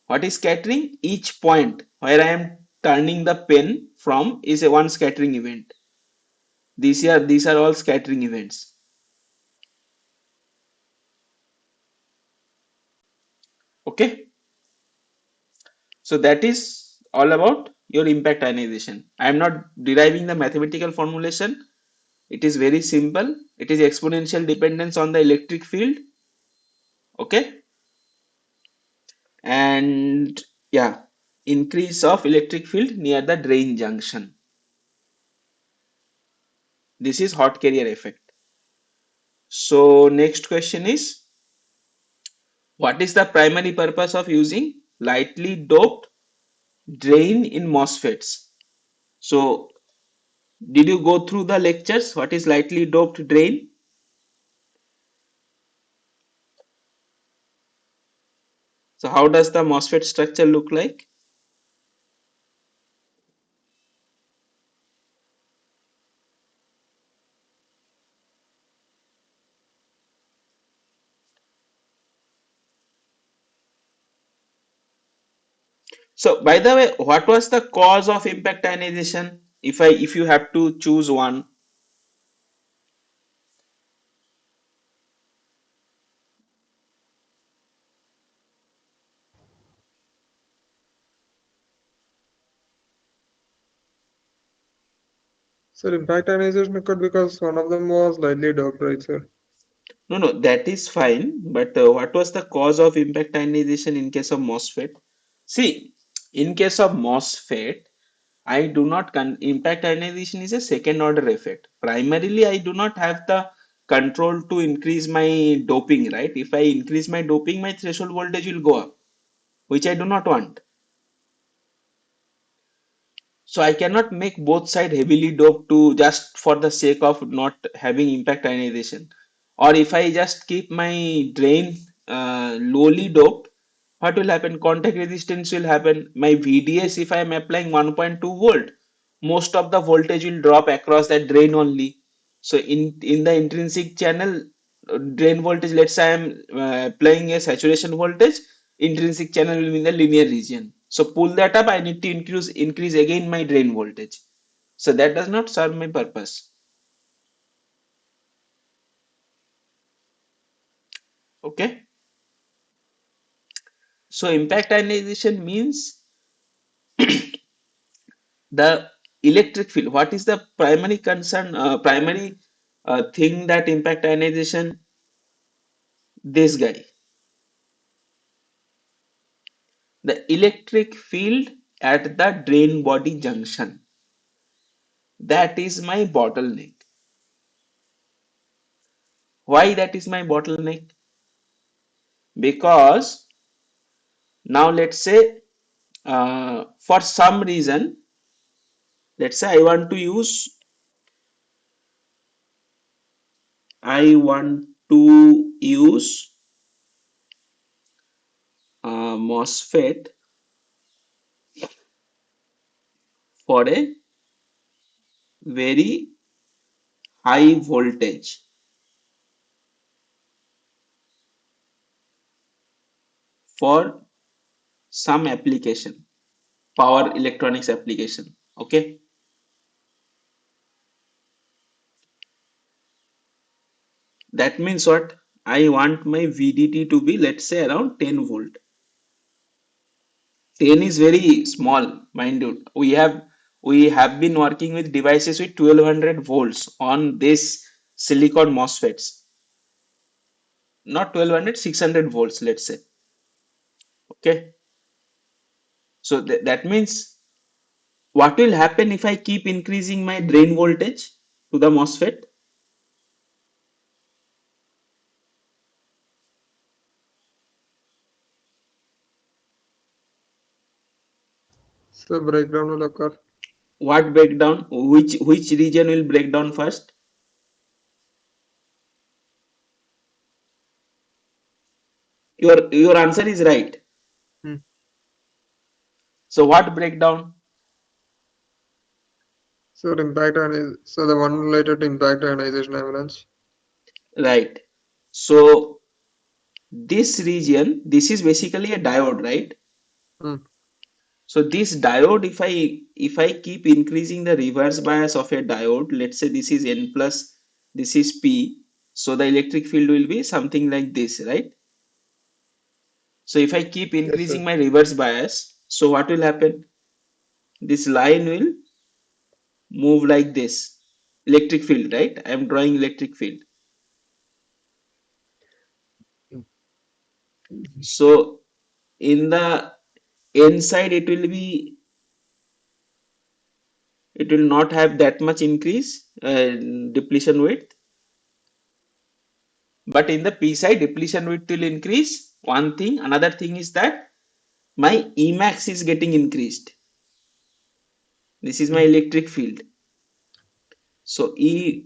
what is scattering? Each point where I am turning the pen from is a one scattering event. These are all scattering events. Okay, so that is all about your impact ionization. I am not deriving the mathematical formulation. It is very simple. It is exponential dependence on the electric field. Okay, and yeah, increase of electric field near the drain junction. This is hot carrier effect. So next question is, what is the primary purpose of using lightly doped drain in MOSFETs? So did you go through the lectures? What is lightly doped drain? So how does the MOSFET structure look like? So by the way, what was the cause of impact ionization? If you have to choose one. So impact ionization occurred because one of them was lightly doped, right, sir? No, no, that is fine. But what was the cause of impact ionization in case of MOSFET? See, in case of MOSFET, I do not impact ionization is a second order effect. Primarily, I do not have the control to increase my doping, right? If I increase my doping, my threshold voltage will go up, which I do not want. So I cannot make both side heavily doped to just for the sake of not having impact ionization. Or if I just keep my drain lowly doped, what will happen? Contact resistance will happen. My VDS, if I am applying 1.2 volt, most of the voltage will drop across that drain only. So in the intrinsic channel, drain voltage, let's say I am applying a saturation voltage, intrinsic channel will be in the linear region. So pull that up, I need to increase again my drain voltage. So that does not serve my purpose. Okay. So impact ionization means the electric field. What is the primary concern, primary thing that impact ionization? This guy, the electric field at the drain body junction. That is my bottleneck. Why that is my bottleneck? Because now let's say for some reason, let's say I want to use MOSFET for a very high voltage for some application, power electronics application. Okay, that means what? I want my VDT to be, let's say, around 10 volt. 10 is very small, mind you. We have been working with devices with 1200 volts on this silicon MOSFETs. Not 1200, 600 volts, let's say. Okay. So that means what will happen if I keep increasing my drain voltage to the MOSFET? So breakdown will occur. What breakdown? Which region will break down first? Your answer is right. Hmm. So what breakdown? So the one related to impact ionization avalanche. Right. So this region, this is basically a diode, right? Hmm. So this diode, if I keep increasing the reverse bias of a diode, let's say this is N plus, this is P, so the electric field will be something like this, right? So if I keep Yes, sir. increasing my reverse bias, so what will happen? This line will move like this. Electric field, right? I am drawing electric field. So in the N side, it will not have that much increase depletion width, but in the P side, depletion width will increase. One thing, another thing is that my Emax is getting increased. This is my Mm. electric field. So E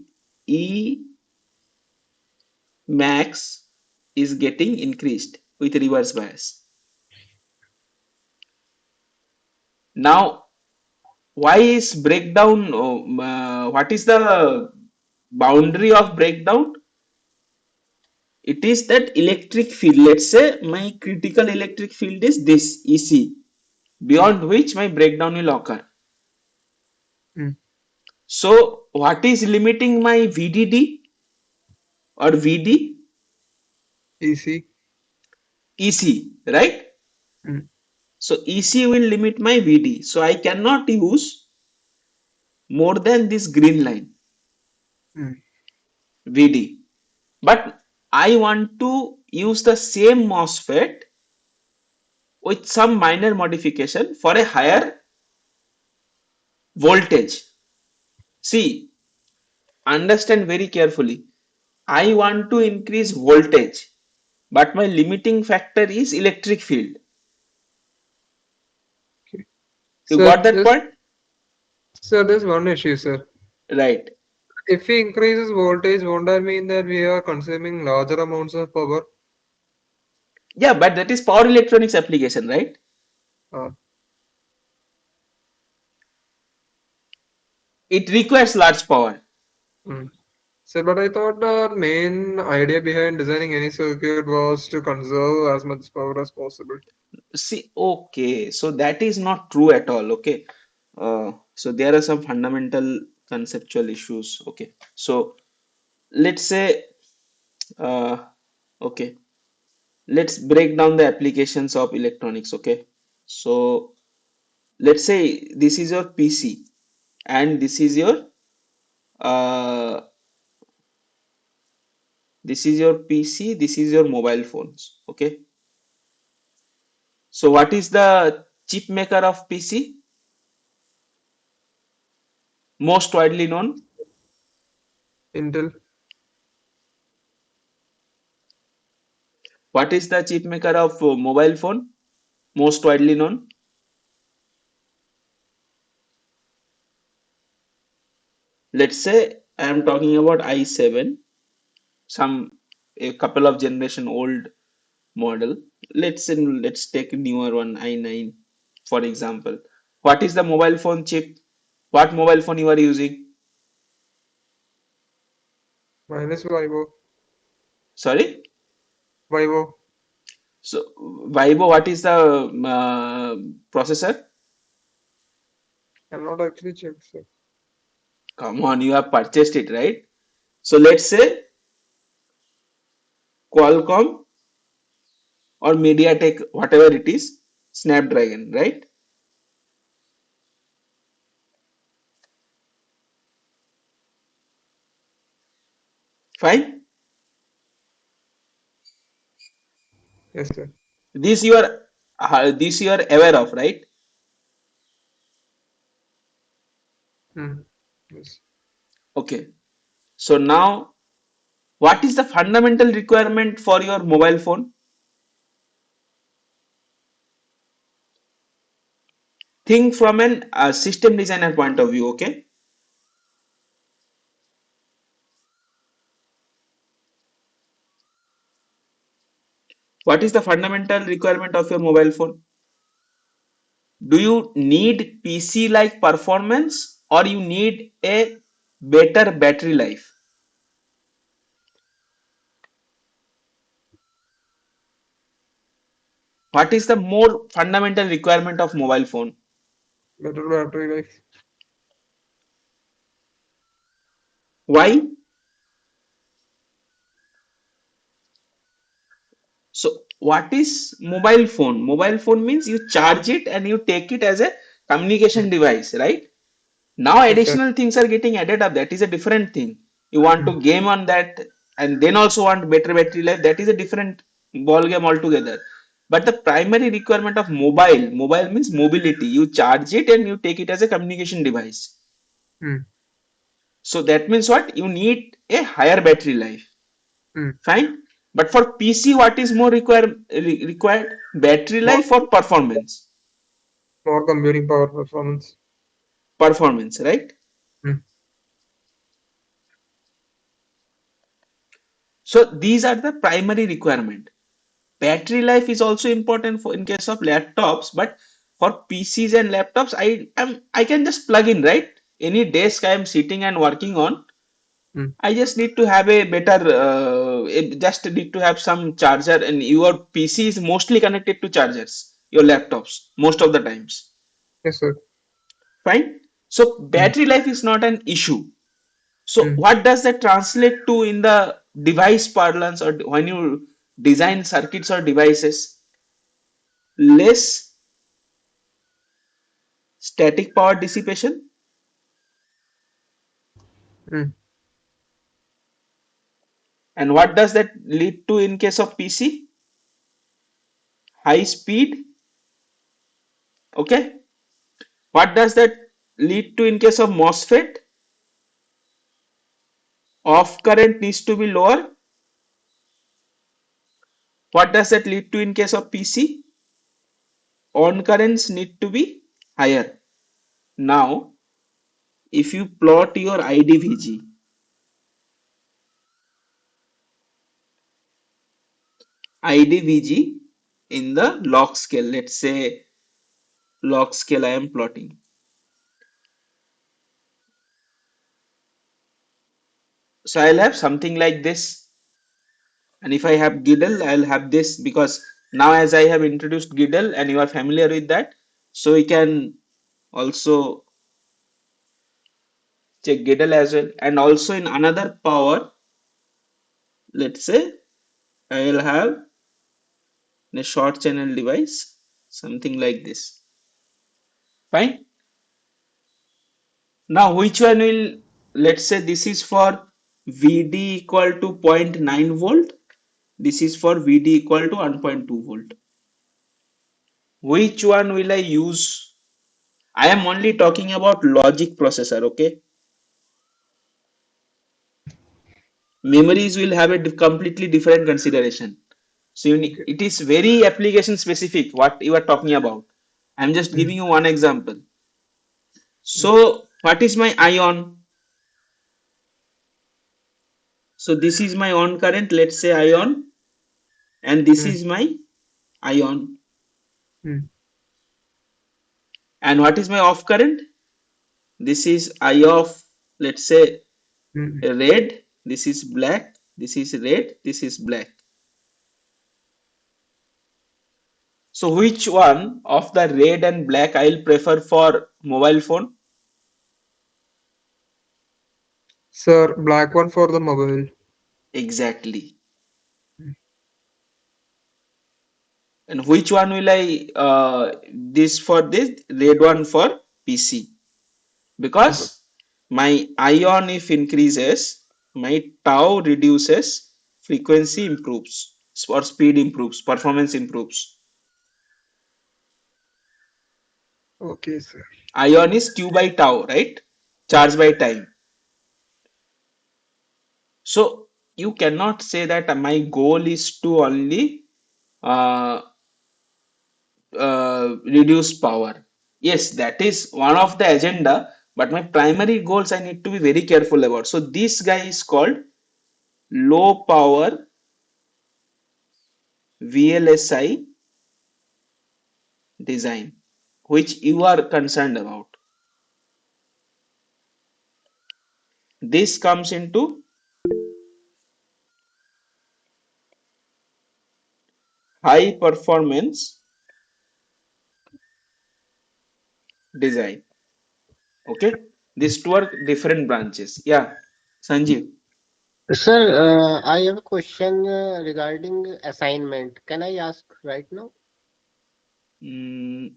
max is getting increased with reverse bias. Now, why is breakdown? What is the boundary of breakdown? It is that electric field. Let's say my critical electric field is this EC, Mm. beyond which my breakdown will occur. Mm. So, what is limiting my VDD or VD? EC. EC, right? Mm. So, EC will limit my VD. So, I cannot use more than this green line, Mm. VD. But I want to use the same MOSFET with some minor modification for a higher voltage. See, understand very carefully. I want to increase voltage, but my limiting factor is electric field. Okay. You Sir, got that point? there's one issue, sir. Right. If we increases voltage, won't that mean that we are consuming larger amounts of power? Yeah, but that is power electronics application, right? Uh, It requires large power. mm. Sir, but I thought the main idea behind designing any circuit was to conserve as much power as possible. See, okay, so that is not true at all. Okay, so there are some fundamental conceptual issues. Okay, so let's say, uh, okay, let's break down the applications of electronics. Okay, so let's say this is your PC and uh, this is your PC, this is your mobile phones. Okay, so what is the chip maker of PC? Most widely known. Intel, What is the chip maker of mobile phone? Most widely known. Let's say I am talking about i7, some a couple of generation old model. Let's take a newer one, i9, for example. What is the mobile phone chip? What mobile phone you are using? minus Vivo, Sorry? Vivo. So Vivo, what is the processor? I'm not actually checked, sir. Come on, you have purchased it, right? So let's say Qualcomm or MediaTek, whatever it is, Snapdragon, right? Fine. Yes, sir. This you are aware of, right? Mm. Yes. Okay. So now, what is the fundamental requirement for your mobile phone? Think from an system designer point of view. Okay. What is the fundamental requirement of your mobile phone? Do you need PC like performance or you need a better battery life? What is the more fundamental requirement of mobile phone? Better battery life. Why? So what is mobile phone? Mobile phone means you charge it and you take it as a Mm. communication device, right? Now Yes, sir. additional things are getting added up. That is a different thing. You want Mm. to game on that and then also want better battery life. That is a different ball game altogether. But the primary requirement of mobile means mobility. You charge it and you take it as a communication device. Mm. So that means what? You need a higher battery life. Mm. Fine. But for PC, what is more required? Battery More, life or performance? more computing power performance. Performance, right? Mm. So these are the primary requirement. Battery life is also important for in case of laptops, but for PCs and laptops, I can just plug in, right? Any desk I am sitting and working on, Mm. I just need to have a better, just need to have some charger, and your PC is mostly connected to chargers, your laptops, most of the times. Yes, sir. Fine. So Mm. battery life is not an issue. So Mm. what does that translate to in the device parlance or when you design circuits or devices? Less static power dissipation. Mm. And what does that lead to in case of PC? High speed. Okay. What does that lead to in case of MOSFET? Off current needs to be lower. What does that lead to in case of PC? On currents need to be higher. Now, if you plot your IDVG in the log scale, let's say log scale I am plotting. So I'll have something like this. And if I have Giddle, I'll have this because now as I have introduced Giddle and you are familiar with that, so we can also check Giddle as well. And also in another power, let's say I'll have a short channel device, something like this. Fine. Now which one will, let's say this is for VD equal to zero point 0.9 volt. This is for VD equal to 1.2 volt. Which one will I use? I am only talking about logic processor, okay? Memories will have a completely different consideration. So Okay. it is very application specific what you are talking about. I'm just Mm. giving you one example. Mm. So what is my ion? So this is my on current, let's say ion, and this Mm. is my ion. Mm. And what is my off current? This is I of, let's say, Mm. red, this is black, this is red, this is black. So which one of the red and black I'll prefer for mobile phone? Sir, black one for the mobile. Exactly. Mm. And which one will I this for this red one for PC? Yes, sir. Because my ion if increases, my tau reduces, frequency improves, or speed improves, performance improves. Okay, sir. Ion is Q by tau, right? Mm. Charge by time. So you cannot say that my goal is to only uh, reduce power. Yes, that is one of the agenda, but my primary goals I need to be very careful about. So this guy is called low power VLSI design, which you are concerned about. This comes into high performance design. Okay, these two are different branches. Yeah, Sanjeev. Sir, I have a question regarding assignment. Can I ask right now?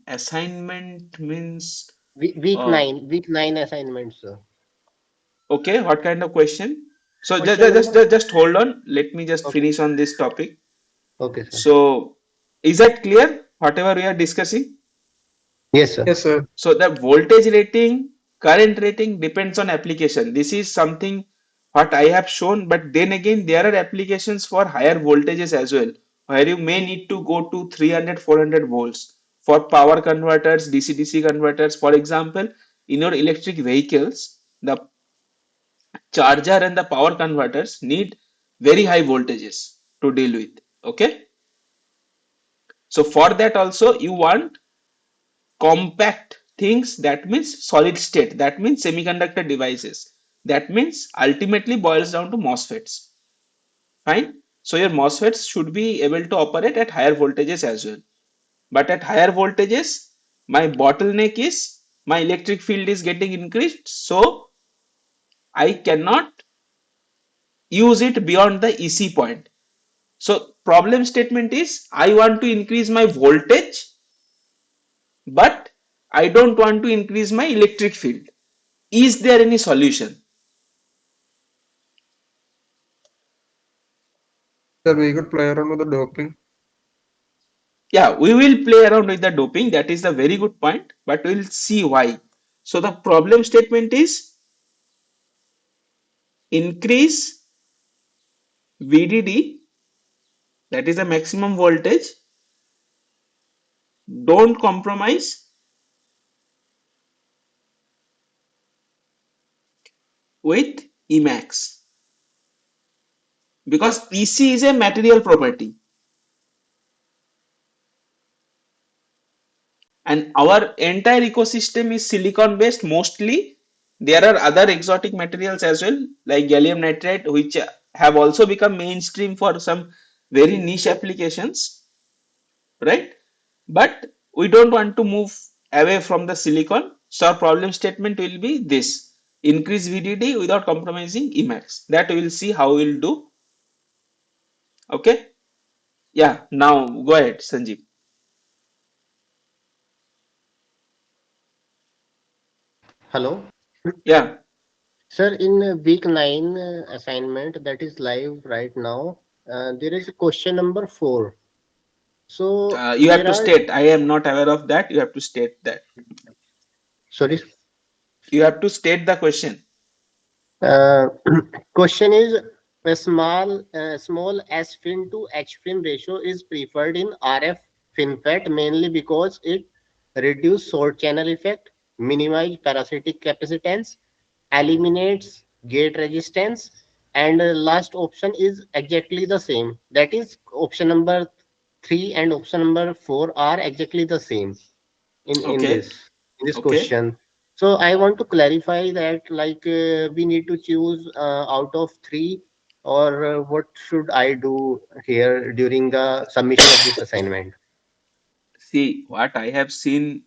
Assignment means, uh, Week nine assignment, sir. okay, what kind of question? So Question number. just hold on. Let me just Okay. finish on this topic. Okay, sir. So, is that clear? Whatever we are discussing? Yes, sir. Yes, sir. So the voltage rating, current rating depends on application. This is something what I have shown, but then again, there are applications for higher voltages as well, where you may need to go to 300, 400 volts for power converters, DC-DC converters. For example, in your electric vehicles, the charger and the power converters need very high voltages to deal with. Okay. So for that also you want compact things, that means solid state, that means semiconductor devices, that means ultimately boils down to MOSFETs. Fine. So your MOSFETs should be able to operate at higher voltages as well. But at higher voltages, my bottleneck is my electric field is getting increased, so I cannot use it beyond the EC point. So problem statement is I want to increase my voltage, but I don't want to increase my electric field. Is there any solution? Sir, we could play around with the doping. Yeah, we will play around with the doping. That is a very good point, but we'll see why. So the problem statement is increase VDD, that is the maximum voltage. Don't compromise with Emax because EC is a material property and our entire ecosystem is silicon based mostly. There are other exotic materials as well like gallium nitride, which have also become mainstream for some very niche applications, right? But we don't want to move away from the silicon. So our problem statement will be this: increase VDD without compromising Emax. That we will see how we'll do. Okay. Yeah. Now go ahead, Sanjeev. Hello. Yeah. Sir, in week nine assignment that is live right now, there is a question number 4. So You have there to are, state. I am not aware of that. You have to state that. sorry, You have to state the question. uh, question is small S fin to H fin ratio is preferred in RF FinFET mainly because it reduce short channel effect, minimize parasitic capacitance, eliminates gate resistance, and last option is exactly the same. That is option number 3 and option number 4 are exactly the same in Okay. this Okay. question. So I want to clarify that like we need to choose out of 3, or what should I do here during the submission of this assignment? See what I have seen.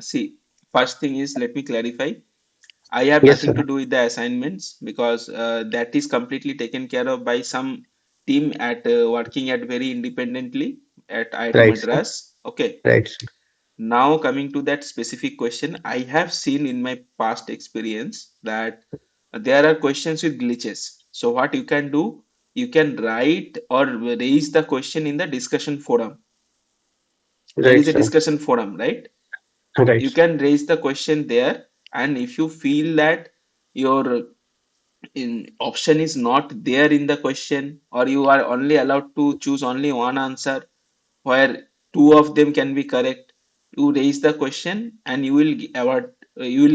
See, first thing is let me clarify. I have Yes, nothing sir. to do with the assignments because that is completely taken care of by some team at working at very independently at IIT Right, sir. Madras. Okay. Right, sir. Now coming to that specific question, I have seen in my past experience that there are questions with glitches. So what you can do, you can write or raise the question in the discussion forum. There Right, is a sir. discussion forum, right? Right, You sir. can raise the question there, and if you feel that your option is not there in the question, or you are only allowed to choose only one answer where two of them can be correct, you raise the question and you will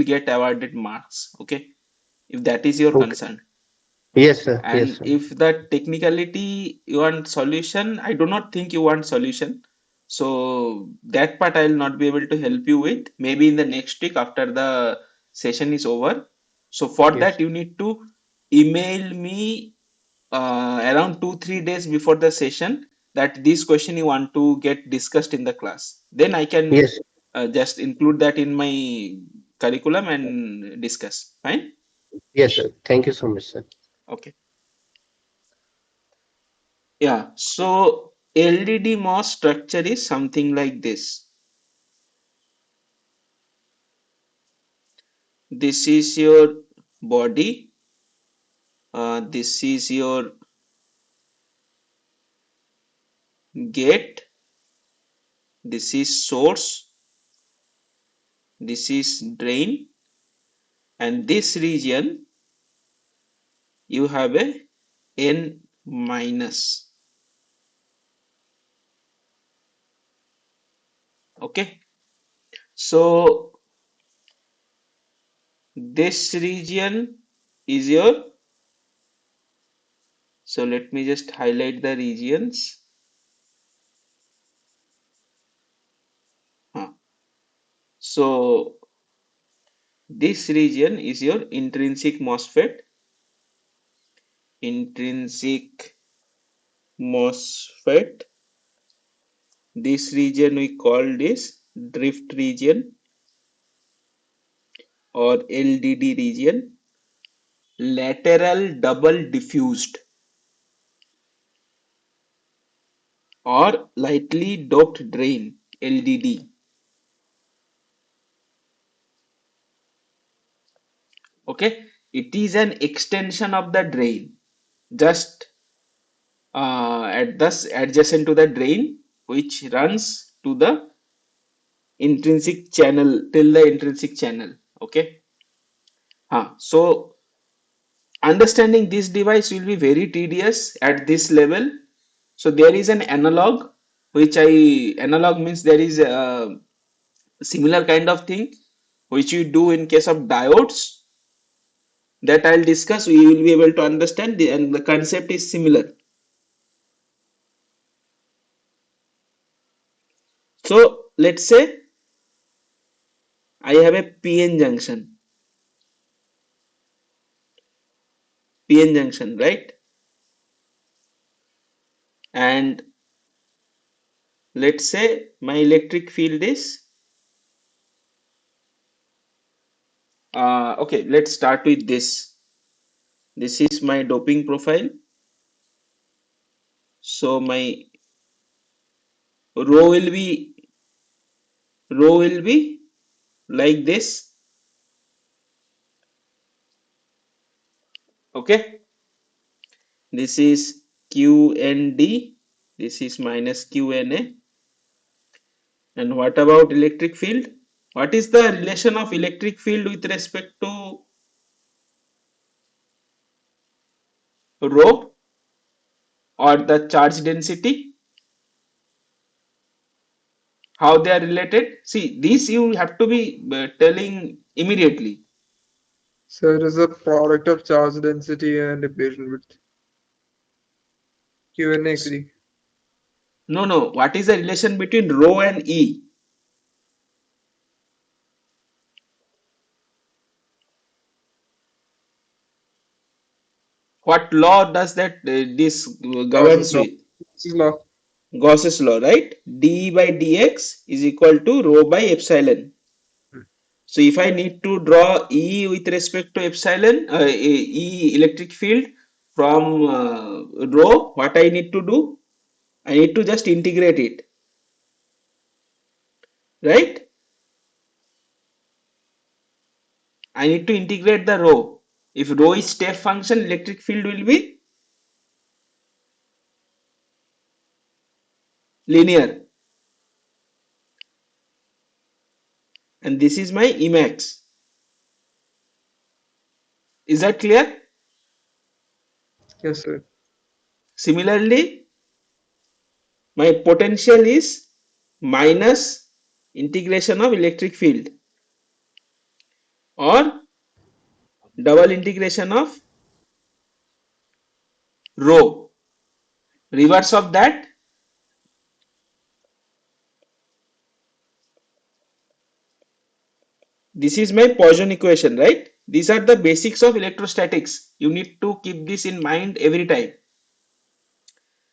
get awarded marks. Okay, if that is your Okay. concern. Yes, sir. Yes, And sir. if the technicality you want solution, I do not think you want solution. So that part I will not be able to help you with. Maybe in the next week after the session is over. So for Yes. that you need to email me around 2 3 days before the session that this question you want to get discussed in the class. Then I can Yes. just include that in my curriculum and discuss. Fine. Yes, sir. Thank you so much, sir. Okay. Yeah, so LDD MOS structure is something like this. This is your body, this is your gate, this is source, this is drain, and this region you have a N minus. Okay, so this region is your, so let me just highlight the regions. Huh. So this region is your intrinsic MOSFET, intrinsic MOSFET. This region we call this drift region or LDD region, lateral double diffused or lightly doped drain, LDD. Okay, it is an extension of the drain, just at thus adjacent to the drain, which runs to the intrinsic channel till the intrinsic channel. Okay, so understanding this device will be very tedious at this level. So there is an analog, which analog means there is a similar kind of thing which you do in case of diodes, that I'll discuss. We will be able to understand and the concept is similar. So let's say I have a PN junction, right? And let's say my electric field is, okay, let's start with this. This is my doping profile. So my rho will be rho will be like this. Okay, this is QND, this is minus QNA. And what about electric field? What is the relation of electric field with respect to rho or the charge density? How they are related? See, this you have to be telling immediately. So it is a product of charge density and equation width. Q&A actually. No, no. What is the relation between rho and E? What law does that this Gauss's governs law. with? Gauss's law. Gauss's law, right? d by dx is equal to rho by epsilon. So if I need to draw E with respect to epsilon, E electric field from rho, what I need to do? I need to just integrate it, right? I need to integrate the rho. If rho is step function, electric field will be linear. And this is my Emax. Is that clear? Yes, sir. Similarly, my potential is minus integration of electric field or double integration of rho. Reverse of that, this is my Poisson equation, right? These are the basics of electrostatics. You need to keep this in mind every time.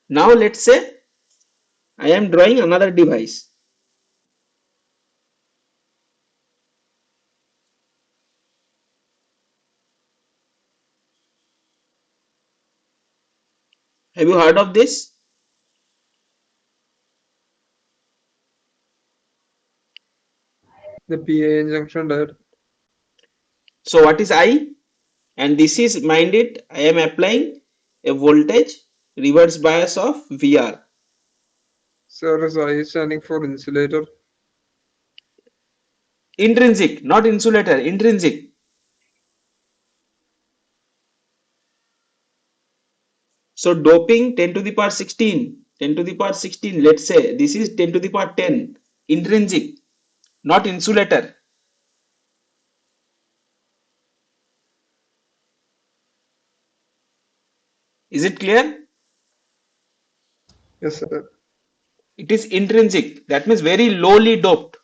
Now let's say I am drawing another device. Have you heard of this? The PN junction diode. So what is I? And this is, mind it, I am applying a voltage reverse bias of VR. Sir, is I standing for insulator. Intrinsic, not insulator, intrinsic. So doping 10 to the power 16, 10 to the power 16, let's say this is 10 to the power 10, intrinsic, not insulator. Is it clear? Yes, sir. It is intrinsic, that means very lowly doped,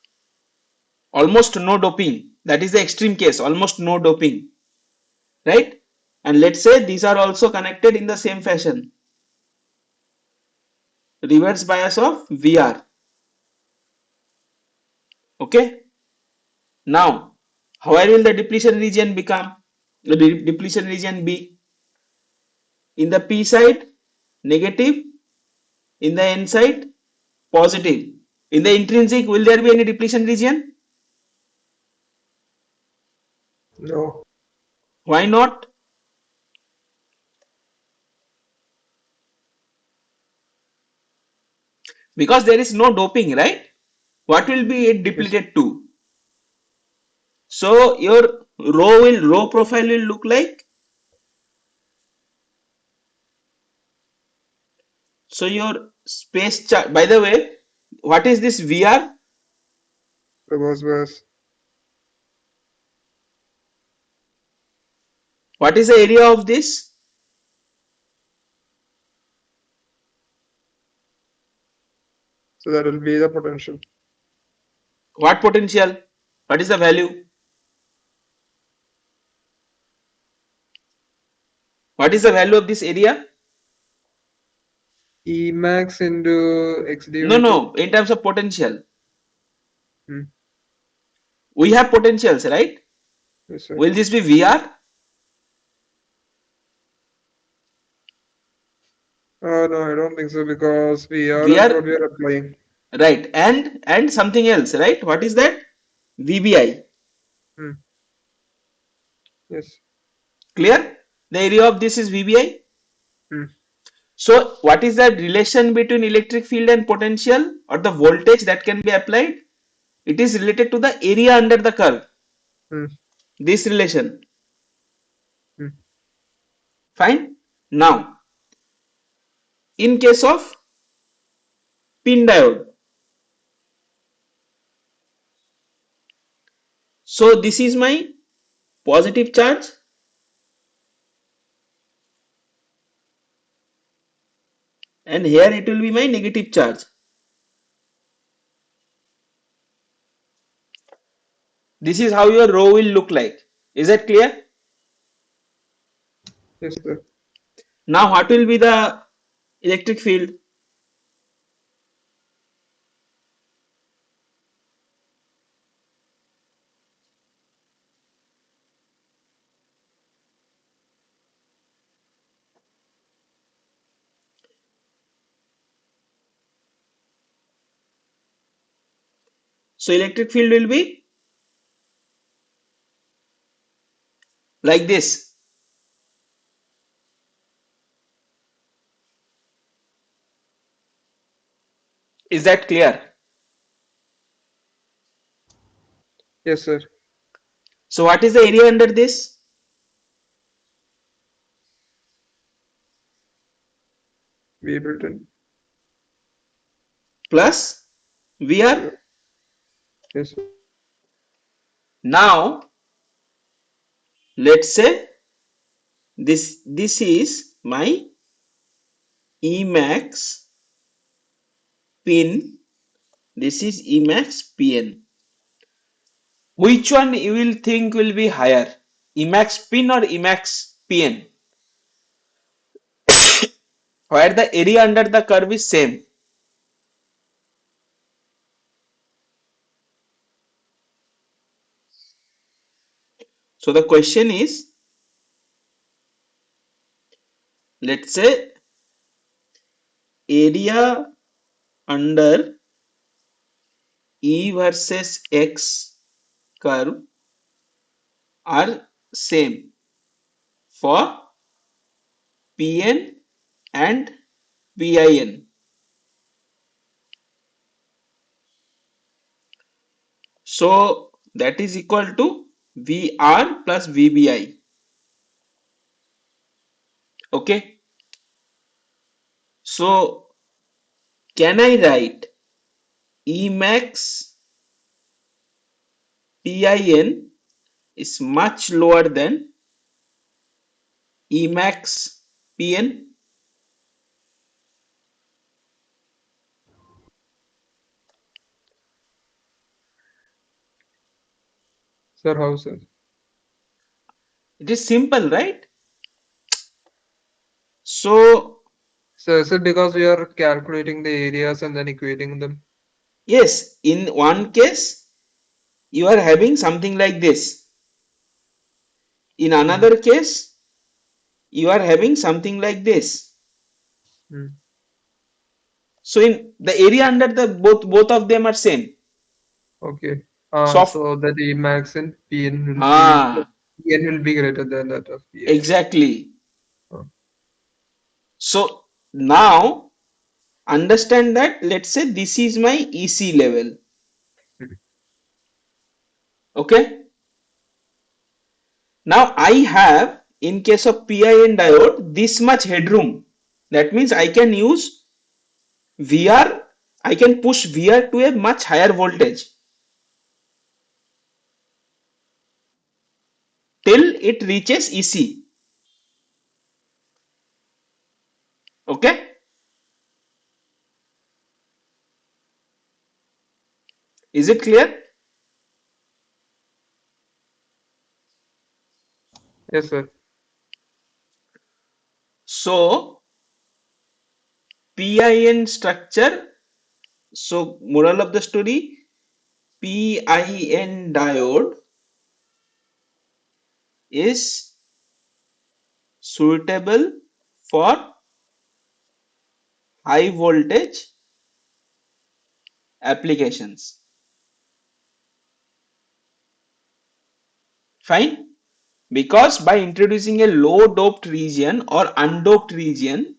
almost no doping. That is the extreme case, almost no doping, right? And let's say these are also connected in the same fashion, reverse bias of VR. Okay. Now, where will the depletion region become? The depletion region be in the P side, negative, in the N side, positive. In the intrinsic, will there be any depletion region? No. Why not? Because there is no doping, right? What will be it Yes. depleted to? So your row profile will look like. So your space chart. By the way, what is this VR? Reverse bias. What is the area of this? So that will be the potential. What potential? What is the value? What is the value of this area? E max into X No, dVt. no. In terms of potential, Hmm. we have potentials, right? Yes, sir. Will this be VR? No, I don't think so because VR is what VR, we are applying. right? And something else, right? What is that? VBI. Hmm. Yes. Clear? The area of this is VBI. Hmm. So, what is the relation between electric field and potential or the voltage that can be applied? It is related to the area under the curve. Hmm. This relation. Hmm. Fine. Now, in case of pin diode, so this is my positive charge and here it will be my negative charge. This is how your row will look like. Is that clear? Yes, sir. Now what will be the electric field? So electric field will be like this. Is that clear? Yes, sir. So what is the area under this? We built in. Plus VR. Yeah. Yes, sir. Now let's say this is my Emax pin. This is Emax PN. Which one you will think will be higher? Emax pin or Emax PN? Where the area under the curve is same. So the question is, let's say area under E versus X curve are same for Pn and Pin. So that is equal to Vr plus Vbi. Okay. So can I write Emax Pin is much lower than Emax Pn? Sir, how, sir? It is simple, right? So So is it because we are calculating the areas and then equating them? yes, in one case you are having something like this. In Mm. another case you are having something like this. Mm. So in the area under the both of them are same. Okay. Soft So that E max in Pn will be ah Pn will be greater than that of Pi. exactly. Oh. So now understand that, let's say this is my EC level. Mm. Okay. Now I have, in case of PIN diode, this much headroom. That means I can use VR, I can push VR to a much higher voltage till it reaches EC. Okay. Is it clear? Yes, sir. So PIN structure. So moral of the story, PIN diode is suitable for high voltage applications. Fine. Because by introducing a low doped region or undoped region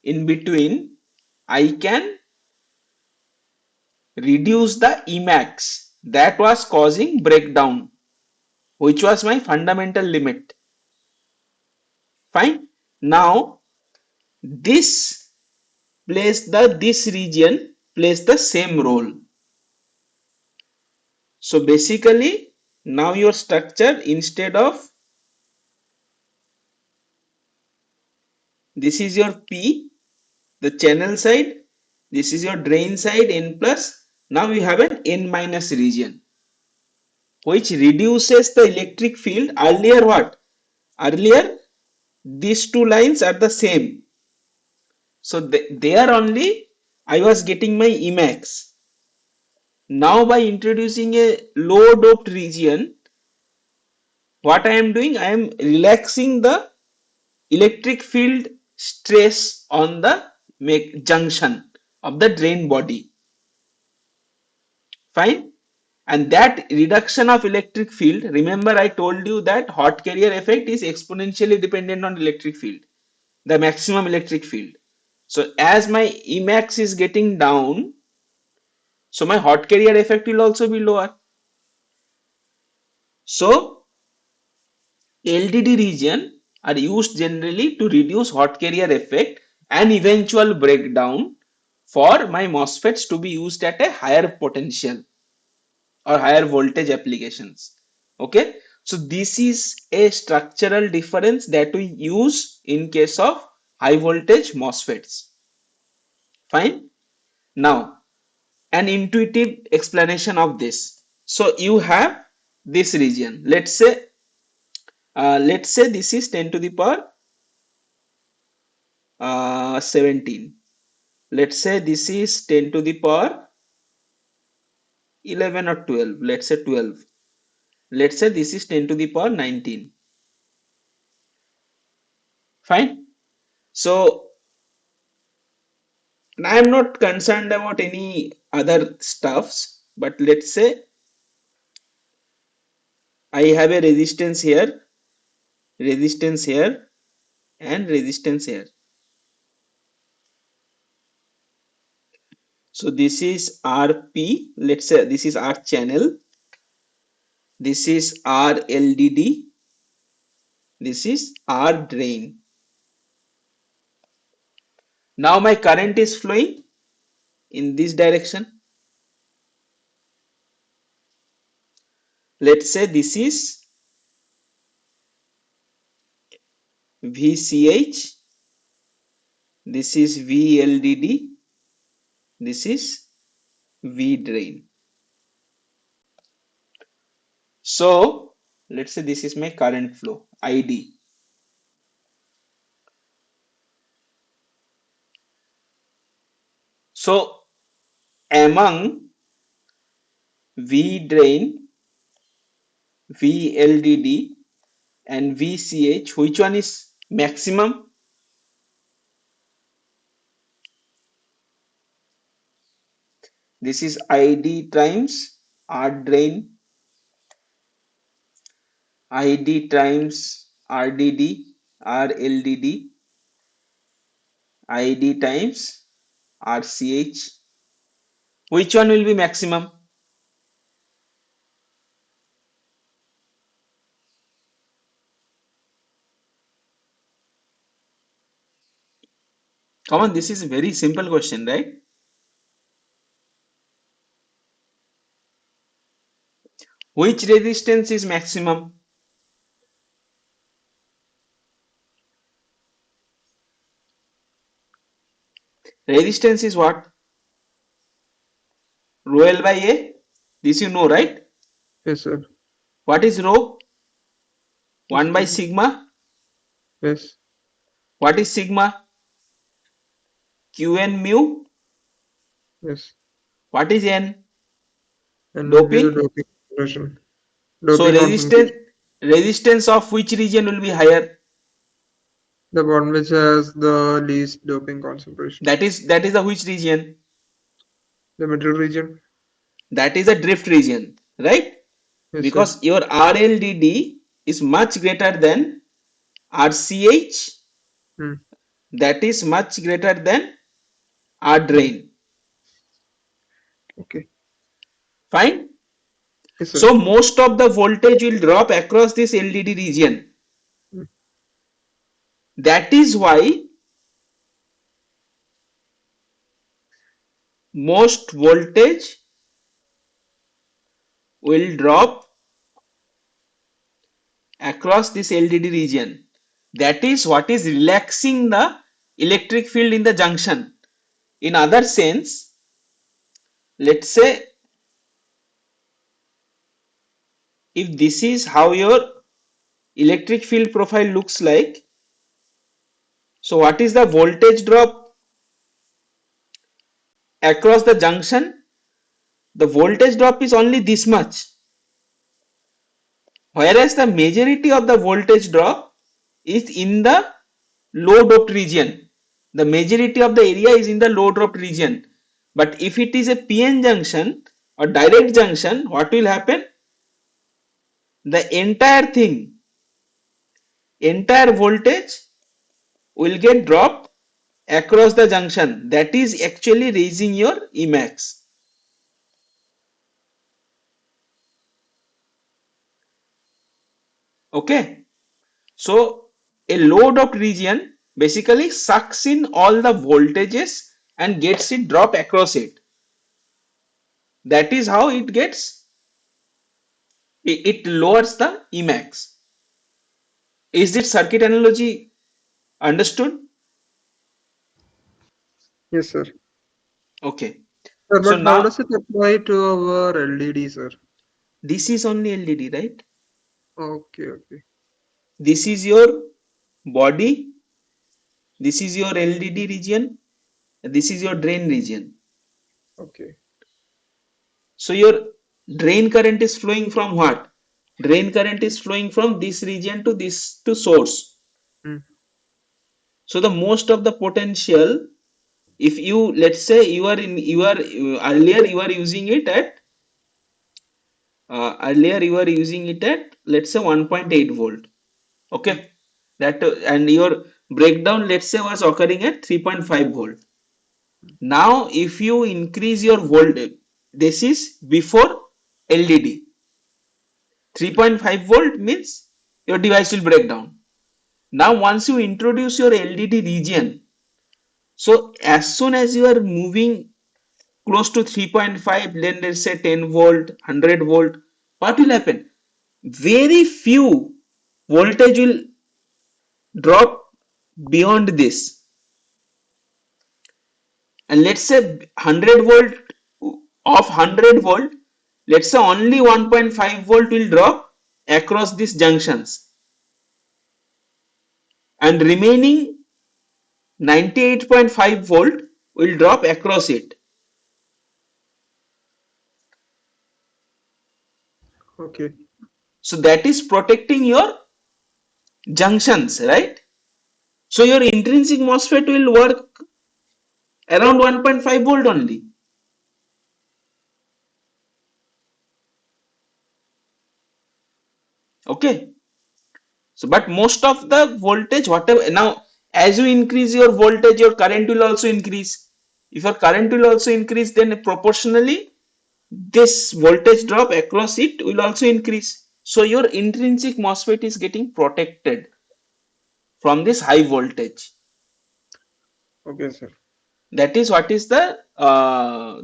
in between, I can reduce the Emax that was causing breakdown, which was my fundamental limit. Fine. Now this this region plays the same role. So basically now your structure, instead of this is your P, the channel side, this is your drain side N plus, now you have an N minus region which reduces the electric field. Earlier what? Earlier these two lines are the same. So there only I was getting my Emax. Now by introducing a low doped region, what I am doing, I am relaxing the electric field stress on the junction of the drain body. Fine. And that reduction of electric field, remember I told you that hot carrier effect is exponentially dependent on electric field, the maximum electric field. So as my Emax is getting down, so my hot carrier effect will also be lower. So LDD region are used generally to reduce hot carrier effect and eventual breakdown for my MOSFETs to be used at a higher potential or higher voltage applications. Okay, so this is a structural difference that we use in case of high voltage MOSFETs. Fine. Now an intuitive explanation of this. So you have this region. Let's say this is 10 to the power 17. Let's say this is 10 to the power 11 or 12. Let's say 12. Let's say this is 10 to the power 19. Fine. So I am not concerned about any other stuffs, but let's say I have a resistance here, and resistance here. So this is RP. Let's say this is R channel. This is R LDD. This is R drain. Now my current is flowing in this direction. Let's say this is VCH. This is VLDD. This is V drain. So let's say this is my current flow, ID. So among V drain, VLDD and VCH, which one is maximum? This is ID times R drain, ID times RDD, RLDD, ID times RCH. Which one will be maximum? Come on, this is a very simple question, right? Which resistance is maximum? Resistance is what? Rho L by A. This you know, right? Yes, sir. What is rho? 1 by Distance. sigma. Yes. What is sigma? Q and mu. Yes. What is N? And will be the Doping. doping concentration. So Doping concentration. resistance of which region will be higher? The one which has the least doping concentration. That is the which region? The middle region. That is a drift region, right? Yes, sir. Because your RLDD is much greater than RCH, Hmm. that is much greater than R Hmm. drain. Okay. Fine. Yes, sir. So most of the voltage will drop across this LDD region. Hmm. That is why most voltage will drop across this LDD region. That is what is relaxing the electric field in the junction. In other sense, let's say if this is how your electric field profile looks like, so what is the voltage drop across the junction? The voltage drop is only this much, whereas the majority of the voltage drop is in the low doped region. The majority of the area is in the low doped region. But if it is a PN junction or direct junction, what will happen? The entire voltage will get dropped across the junction. That is actually raising your Emax. Okay. So a low doped region basically sucks in all the voltages and gets it drop across it. That is how it lowers the Emax. Is this circuit analogy understood? Yes, sir. Okay. Sir, So but how does now it apply to our LDD, sir? this is only LDD, right? Okay, okay, This is your body. This is your LDD region. This is your drain region. okay. So your drain current is flowing from what? Drain current is flowing from this region to this to source. Hmm. So the most of the potential, if you let's say you are earlier you are using it at Earlier you were using it at, let's say, 1.8 volt. mm, Okay, that and your breakdown, let's say, was occurring at 3.5 volt. Now if you increase your voltage, this is before LDD. mm. 3.5 volt means your device will break down. Now once you introduce your LDD region, so as soon as you are moving close to 3.5, then let's say 10 volt, 100 volt, what will happen? Very few voltage will drop beyond this. And let's say 100 volt, of 100 volt, let's say only 1.5 volt will drop across these junctions, and remaining 98.5 volt will drop across it. Okay. So that is protecting your junctions, right? So your intrinsic MOSFET will work around 1.5 volt only. Okay. So, but most of the voltage, whatever, now as you increase your voltage, your current will also increase. If your current will also increase, then proportionally this voltage drop across it will also increase. So your intrinsic MOSFET is getting protected from this high voltage. Okay, sir. That is what is the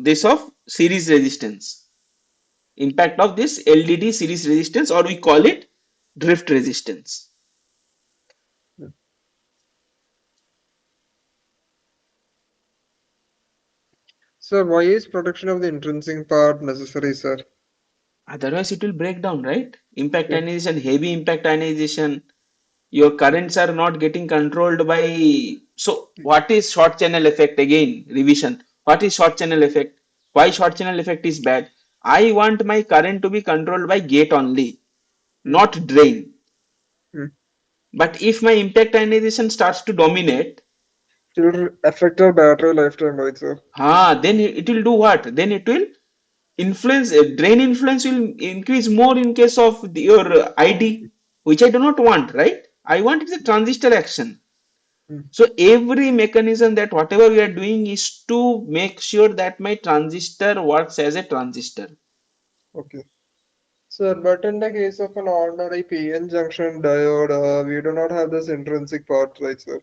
this of series resistance. Impact of this LDD series resistance, or we call it drift resistance. Mm. Sir, why is protection of the intrinsic part necessary, sir? Otherwise, it will break down, right? Impact Okay. ionization, heavy impact ionization. Your currents are not getting controlled by. So, what is short channel effect? Again, revision. What is short channel effect? Why short channel effect is bad? I want my current to be controlled by gate only, Mm, not drain. mm. But if my impact ionization starts to dominate, It will affect our battery lifetime, right, sir? then it will do what? Then it will influence, drain influence will increase more in case of your ID, which I do not want, right? I want is a transistor action. Mm. So every mechanism, that whatever we are doing is to make sure that my transistor works as a transistor. Okay. Sir, but in the case of an ordinary PN junction diode, we do not have this intrinsic part, right, sir?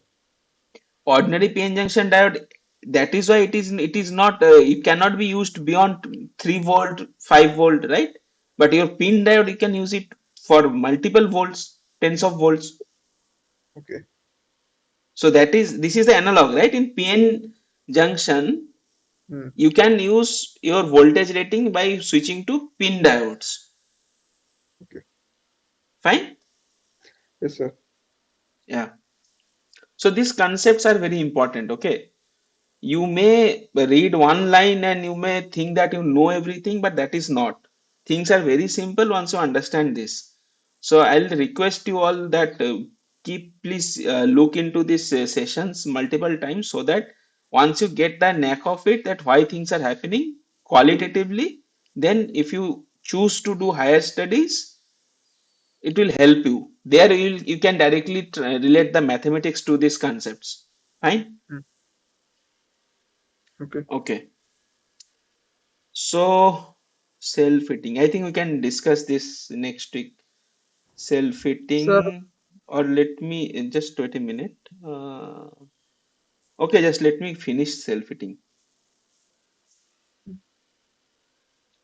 Ordinary PN junction diode, that is why it is not, it cannot be used beyond 3 volt, 5 volt, right? But your pin diode, you can use it for multiple volts, tens of volts. Okay. So that is, this is the analog, right? In PN junction, Mm. you can use your voltage rating by switching to pin diodes. Okay. Fine? Yes, sir. Yeah. So these concepts are very important. Okay. You may read one line and you may think that you know everything, but that is not. Things are very simple once you understand this. So I'll request you all that keep please look into these sessions multiple times, so that once you get the knack of it, that why things are happening qualitatively, then if you choose to do higher studies, it will help you. There you can directly relate the mathematics to these concepts. Fine? Mm. Okay. Okay. So, self-fitting. I think we can discuss this next week. Sir, Self-fitting, or let me just wait a minute. Okay, just let me finish self-fitting.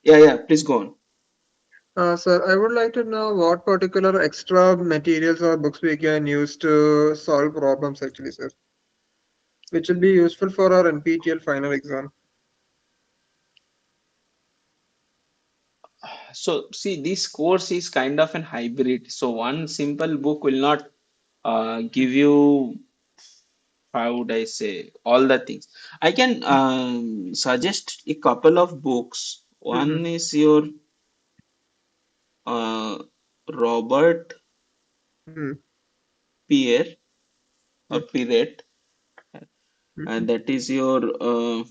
Yeah, yeah, please go on. sir, I would like to know what particular extra materials or books we can use to solve problems actually, sir, which will be useful for our NPTEL final exam. So, see, this course is kind of an hybrid. So, one simple book will not give you, how would I say, all the things. I can suggest a couple of books. Mm-hmm. One is your uh, Robert Mm-hmm. Pierre or Piret, Mm-hmm. and that is your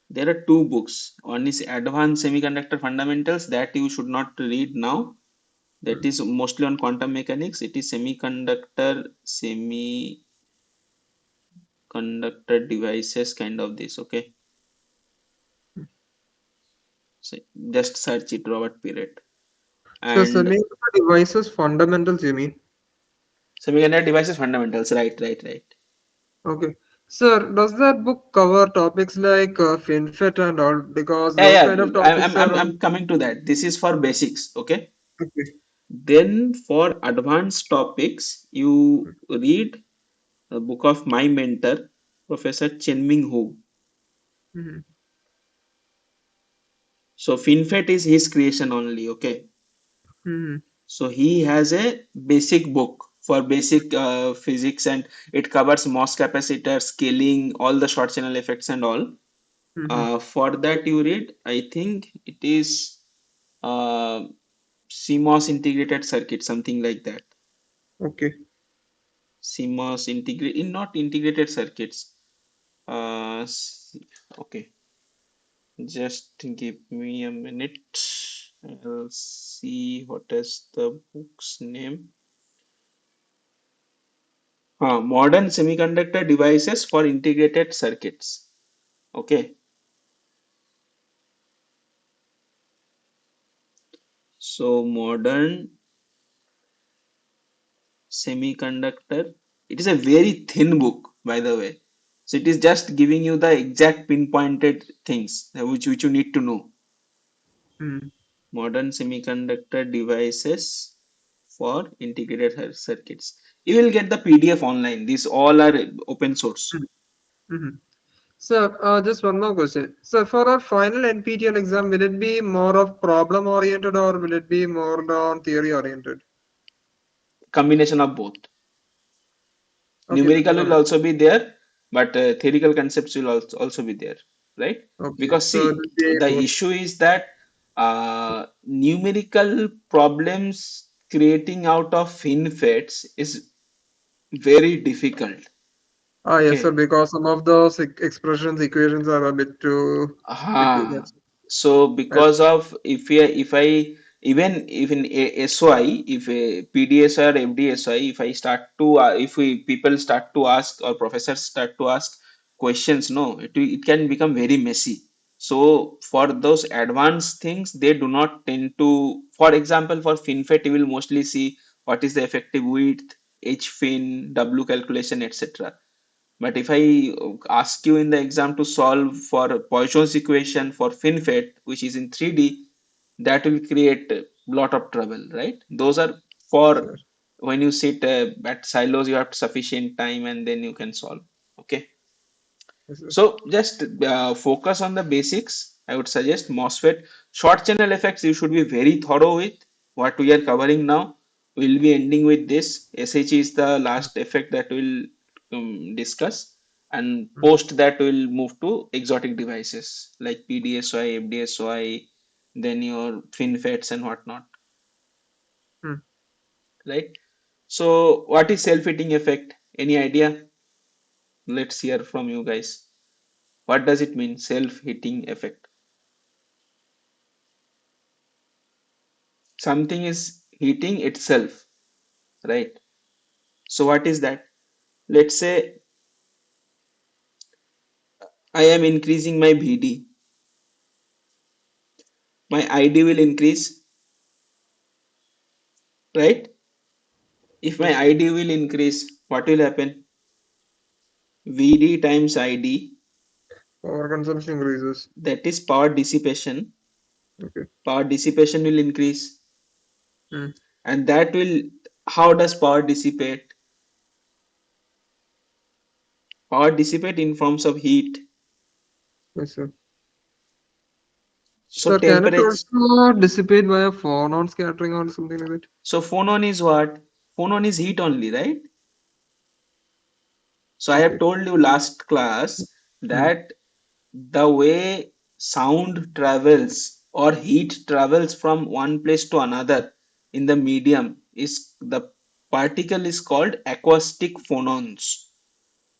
There are two books. One is Advanced Semiconductor Fundamentals that you should not read now. That Mm. is mostly on quantum mechanics. It is semiconductor devices kind of this. Okay, so just search it, Robert Pirret. So And semiconductor devices fundamentals, you mean? semiconductor devices fundamentals. Right, right, right. Okay. Sir, does that book cover topics like FinFET and all? Because Yeah, those yeah. kind of I'm topics I'm are I'm on. I'm coming to that. This is for basics. Okay. Okay. Then for advanced topics, you read a book of my mentor, Professor Chen Ming Hu. Mm-hmm. So FinFET is his creation only. Okay. Mm-hmm. So he has a basic book for basic physics, and it covers MOS capacitor, scaling, all the short channel effects and all. Mm-hmm. For that you read, I think it is uh, CMOS integrated circuit, something like that. Okay. CMOS integrate in not integrated circuits. Okay, just give me a minute. I'll see what is the book's name. Modern semiconductor devices for integrated circuits. Okay, so modern semiconductor. It is a very thin book, by the way. So it is just giving you the exact pinpointed things which you need to know. Mm. Modern semiconductor devices for integrated circuits. You will get the PDF online. These all are open source. Mm-hmm. Sir, just one more question. So for our final NPTEL exam, will it be more of problem oriented or will it be more on theory oriented? Combination of both. Okay, Numerical depends on will it. also be there, but theoretical concepts will also be there, right? Okay, Because so it see, will be the both. issue is that numerical problems creating out of FinFETs is very difficult. Ah, yes, sir, Okay. because some of those expressions, equations are a bit too Uh, much. so Right. because of if I even SOI, if a PDSI or FDSI, if I start to if we people start to ask or professors start to ask questions, no, it can become very messy. So for those advanced things, they do not tend to. For example, for FinFET, you will mostly see what is the effective width, H fin, W calculation, etc. But if I ask you in the exam to solve for Poisson's equation for FinFET, which is in 3D, that will create a lot of trouble, right? Those are Yes, for sir. when you sit at silos, you have sufficient time and then you can solve. Okay. Yes, sir. So just focus on the basics. I would suggest MOSFET. Short channel effects you should be very thorough with. What we are covering now, we'll be ending with this. SH is the Mm, last effect that we'll discuss, and mm, post that we'll move to exotic devices like PDSI, FDSI, then your FinFETs and whatnot, mm. right? So what is self-heating effect? Any idea? Let's hear from you guys. What does it mean, self-heating effect? Something is heating itself, right? So what is that? Let's say I am increasing my VD, my ID will increase, right? If my Yes, sir. ID will increase, what will happen? VD times ID, Power consumption increases. that is power dissipation. Okay. Power dissipation will increase, Mm. and that will, how does power dissipate? Power dissipate in forms of heat. Yes, sir. So Sir, can it temperature, also dissipate via phonon scattering or something like that? so phonon is what? Phonon is heat only, right? So I have Okay. told you last class Mm. that the way sound travels or heat travels from one place to another in the medium is the particle is called acoustic phonons.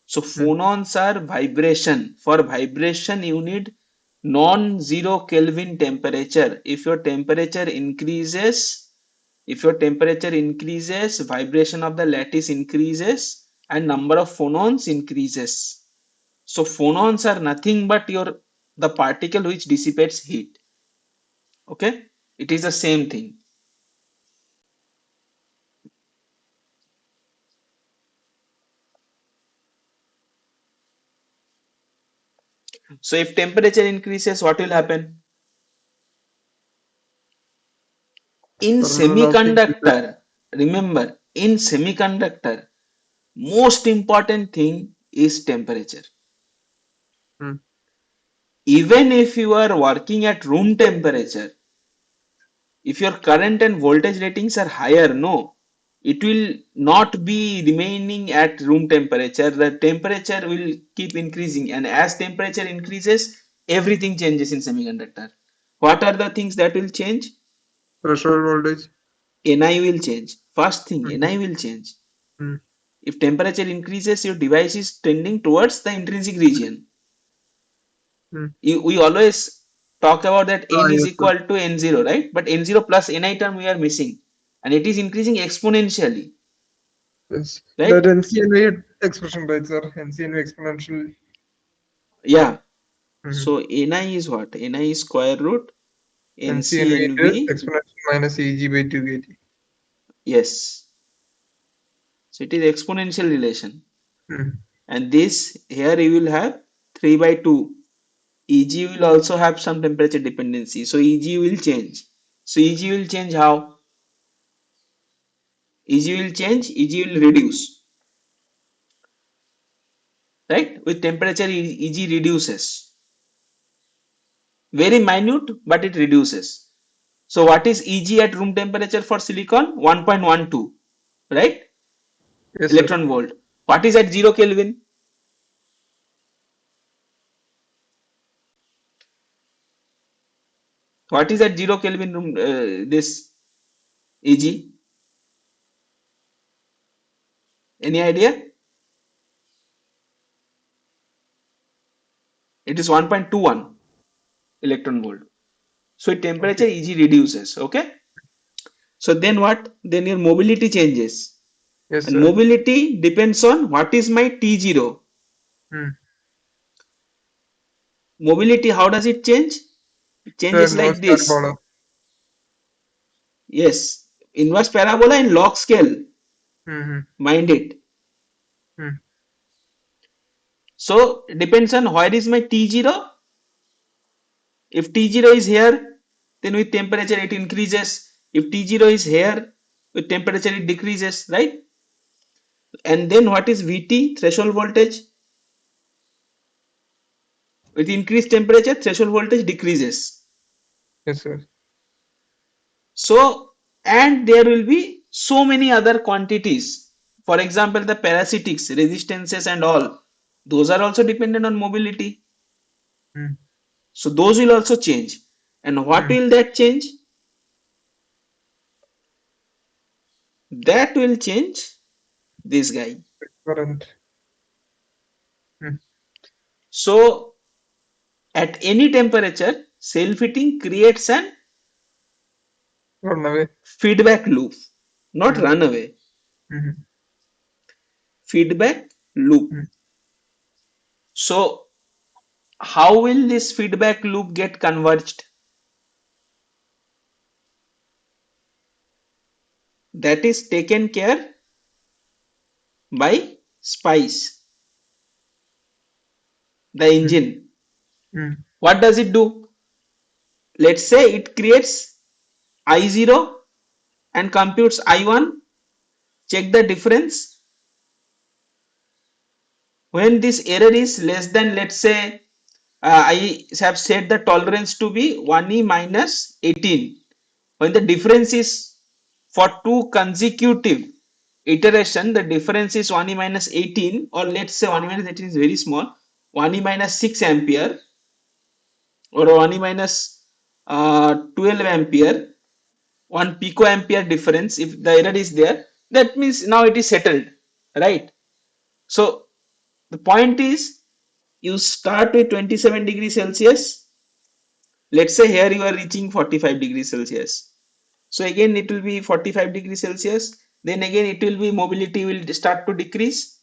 So Mm. phonons are vibration. For vibration, you need non-zero Kelvin temperature. If your temperature increases, vibration of the lattice increases and number of phonons increases. So phonons are nothing but the particle which dissipates heat. Okay, it is the same thing. So if temperature increases, what will happen? In Thermal velocity increases. semiconductor, remember, in semiconductor, most important thing is temperature. Hmm. Even if you are working at room temperature, if your current and voltage ratings are higher, no, it will not be remaining at room temperature. The temperature will keep increasing, and as temperature increases, everything changes in semiconductor. What are the things that will change? Threshold voltage. Ni will change. First thing, Hmm. Ni will change. Hmm. If temperature increases, your device is tending towards the intrinsic region. Hmm. We always talk about that Ah, n is yes, sir. equal to n0, right? But n0 plus ni term we are missing, and it is increasing exponentially, Yes. That right? NCNV expression, right, sir? NCNV exponential. Yeah. Hmm. So ni is what? Ni is square root NCNV into ncnv. exponential minus EG by 2 kT. Yes. So it is exponential relation, Hmm. and this here you will have 3 by 2. Eg will also have some temperature dependency, so Eg will change. So Eg will change how? Eg will change, Eg will reduce, right? With temperature, Eg reduces. Very minute, but it reduces. So what is Eg at room temperature for silicon? 1.12, right? Yes, sir. Electron volt. What is at 0 Kelvin? What is at 0 Kelvin room, this Eg? Any idea? It is 1.21 electron volt. So Okay. temperature Eg reduces, okay? So then what? Then your mobility changes. Yes, And sir. mobility depends on what is my T0. Hmm. Mobility, how does it change? It The changes inverse like this. parabola. Yes, inverse parabola in log scale. Hmm. Mind it. Hmm. So depends on where is my T0. If T0 is here, then with temperature it increases. If T0 is here, with temperature it decreases, right? And then what is VT, threshold voltage? With increased temperature, threshold voltage decreases. Yes, sir. So, and there will be so many other quantities. For example, the parasitics, resistances and all, those are also dependent on mobility. Hmm. So those will also change. And what Hmm. will that change? That will change this guy. Current. Hmm. So at any temperature, self-heating creates an Run away. feedback loop, not Hmm. runaway, Hmm. feedback loop. Hmm. So how will this feedback loop get converged? That is taken care by spice, the Hmm. engine. Hmm. What does it do? Let's say it creates I0 and computes I1. Check the difference. When this error is less than, let's say, I have set the tolerance to be 1e minus 18. When the difference is for two consecutive iteration, the difference is 1e minus 18, or let's say 1e minus 18 is very small, 1e minus 6 ampere, or 1e minus 12 ampere, 1 picoampere difference. If the error is there, that means now it is settled, right? So the point is, you start with 27 degrees Celsius, Let's say here you are reaching 45 degrees Celsius. So again it will be 45 degrees Celsius. Then again it will be mobility will start to decrease.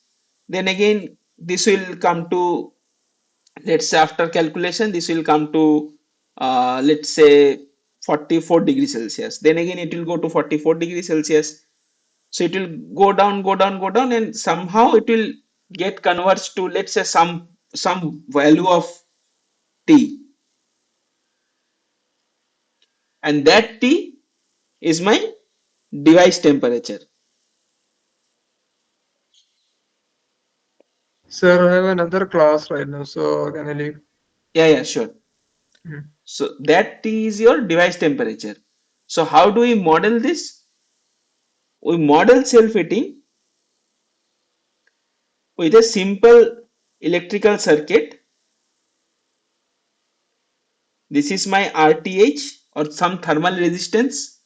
Then again this will come to, let's say after calculation this will come to let's say 44 degrees Celsius. Then again it will go to 44 degrees Celsius. So it will go down, go down, go down, and somehow it will get converged to, let's say, some value of T, and that T is my device temperature. Sir, I have another class right now, so can I leave? Yeah, yeah, sure. Mhm. So that T is your device temperature. So how do we model this? We model self-heating with a simple electrical circuit. This is my RTH or some thermal resistance.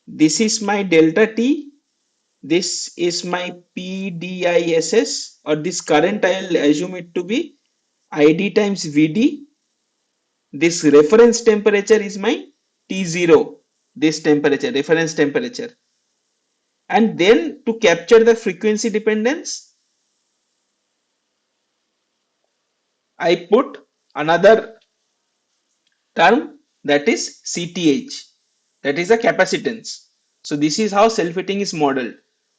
This is my delta T. This is my PDISS, or this current I'll assume it to be ID times VD. This reference temperature is my T0, this temperature, reference temperature. And then to capture the frequency dependence, I put another term, that is CTH, that is a capacitance. So this is how self-heating is modeled.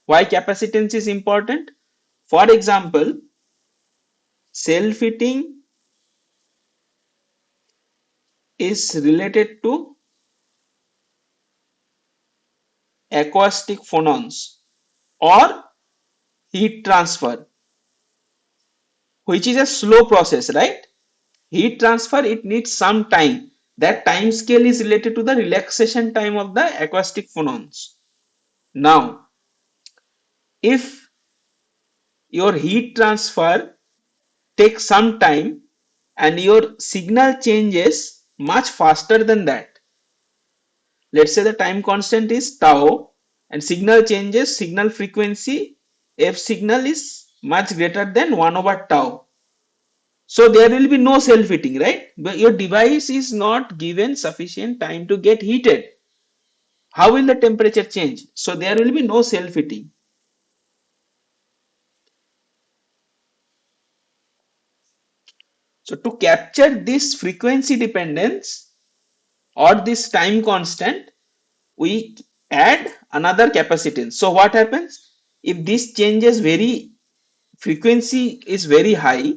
Why capacitance is important? For example, self-heating is related to acoustic phonons or heat transfer, which is a slow process, right? Heat transfer, it needs some time. That time scale is related to the relaxation time of the acoustic phonons. Now, if your heat transfer takes some time and your signal changes much faster than that, let's say the time constant is tau and signal changes, signal frequency f signal is much greater than 1 over tau. So there will be no self-heating, right? But your device is not given sufficient time to get heated. How will the temperature change? So there will be no self-heating. So to capture this frequency dependence or this time constant, we add another capacitance. So what happens? If this changes very, frequency is very high,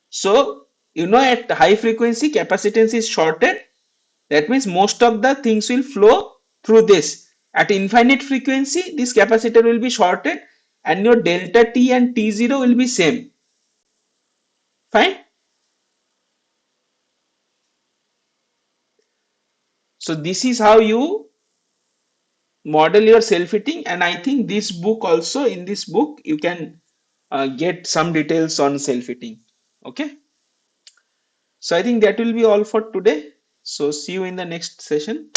so at high frequency capacitance is shorted. That means most of the things will flow through this. At infinite frequency, this capacitor will be shorted and your delta T and T0 will be same. Fine. So this is how you model your self-heating, and I think this book also, in this book you can get some details on self-heating. Okay. So I think that will be all for today. So see you in the next session.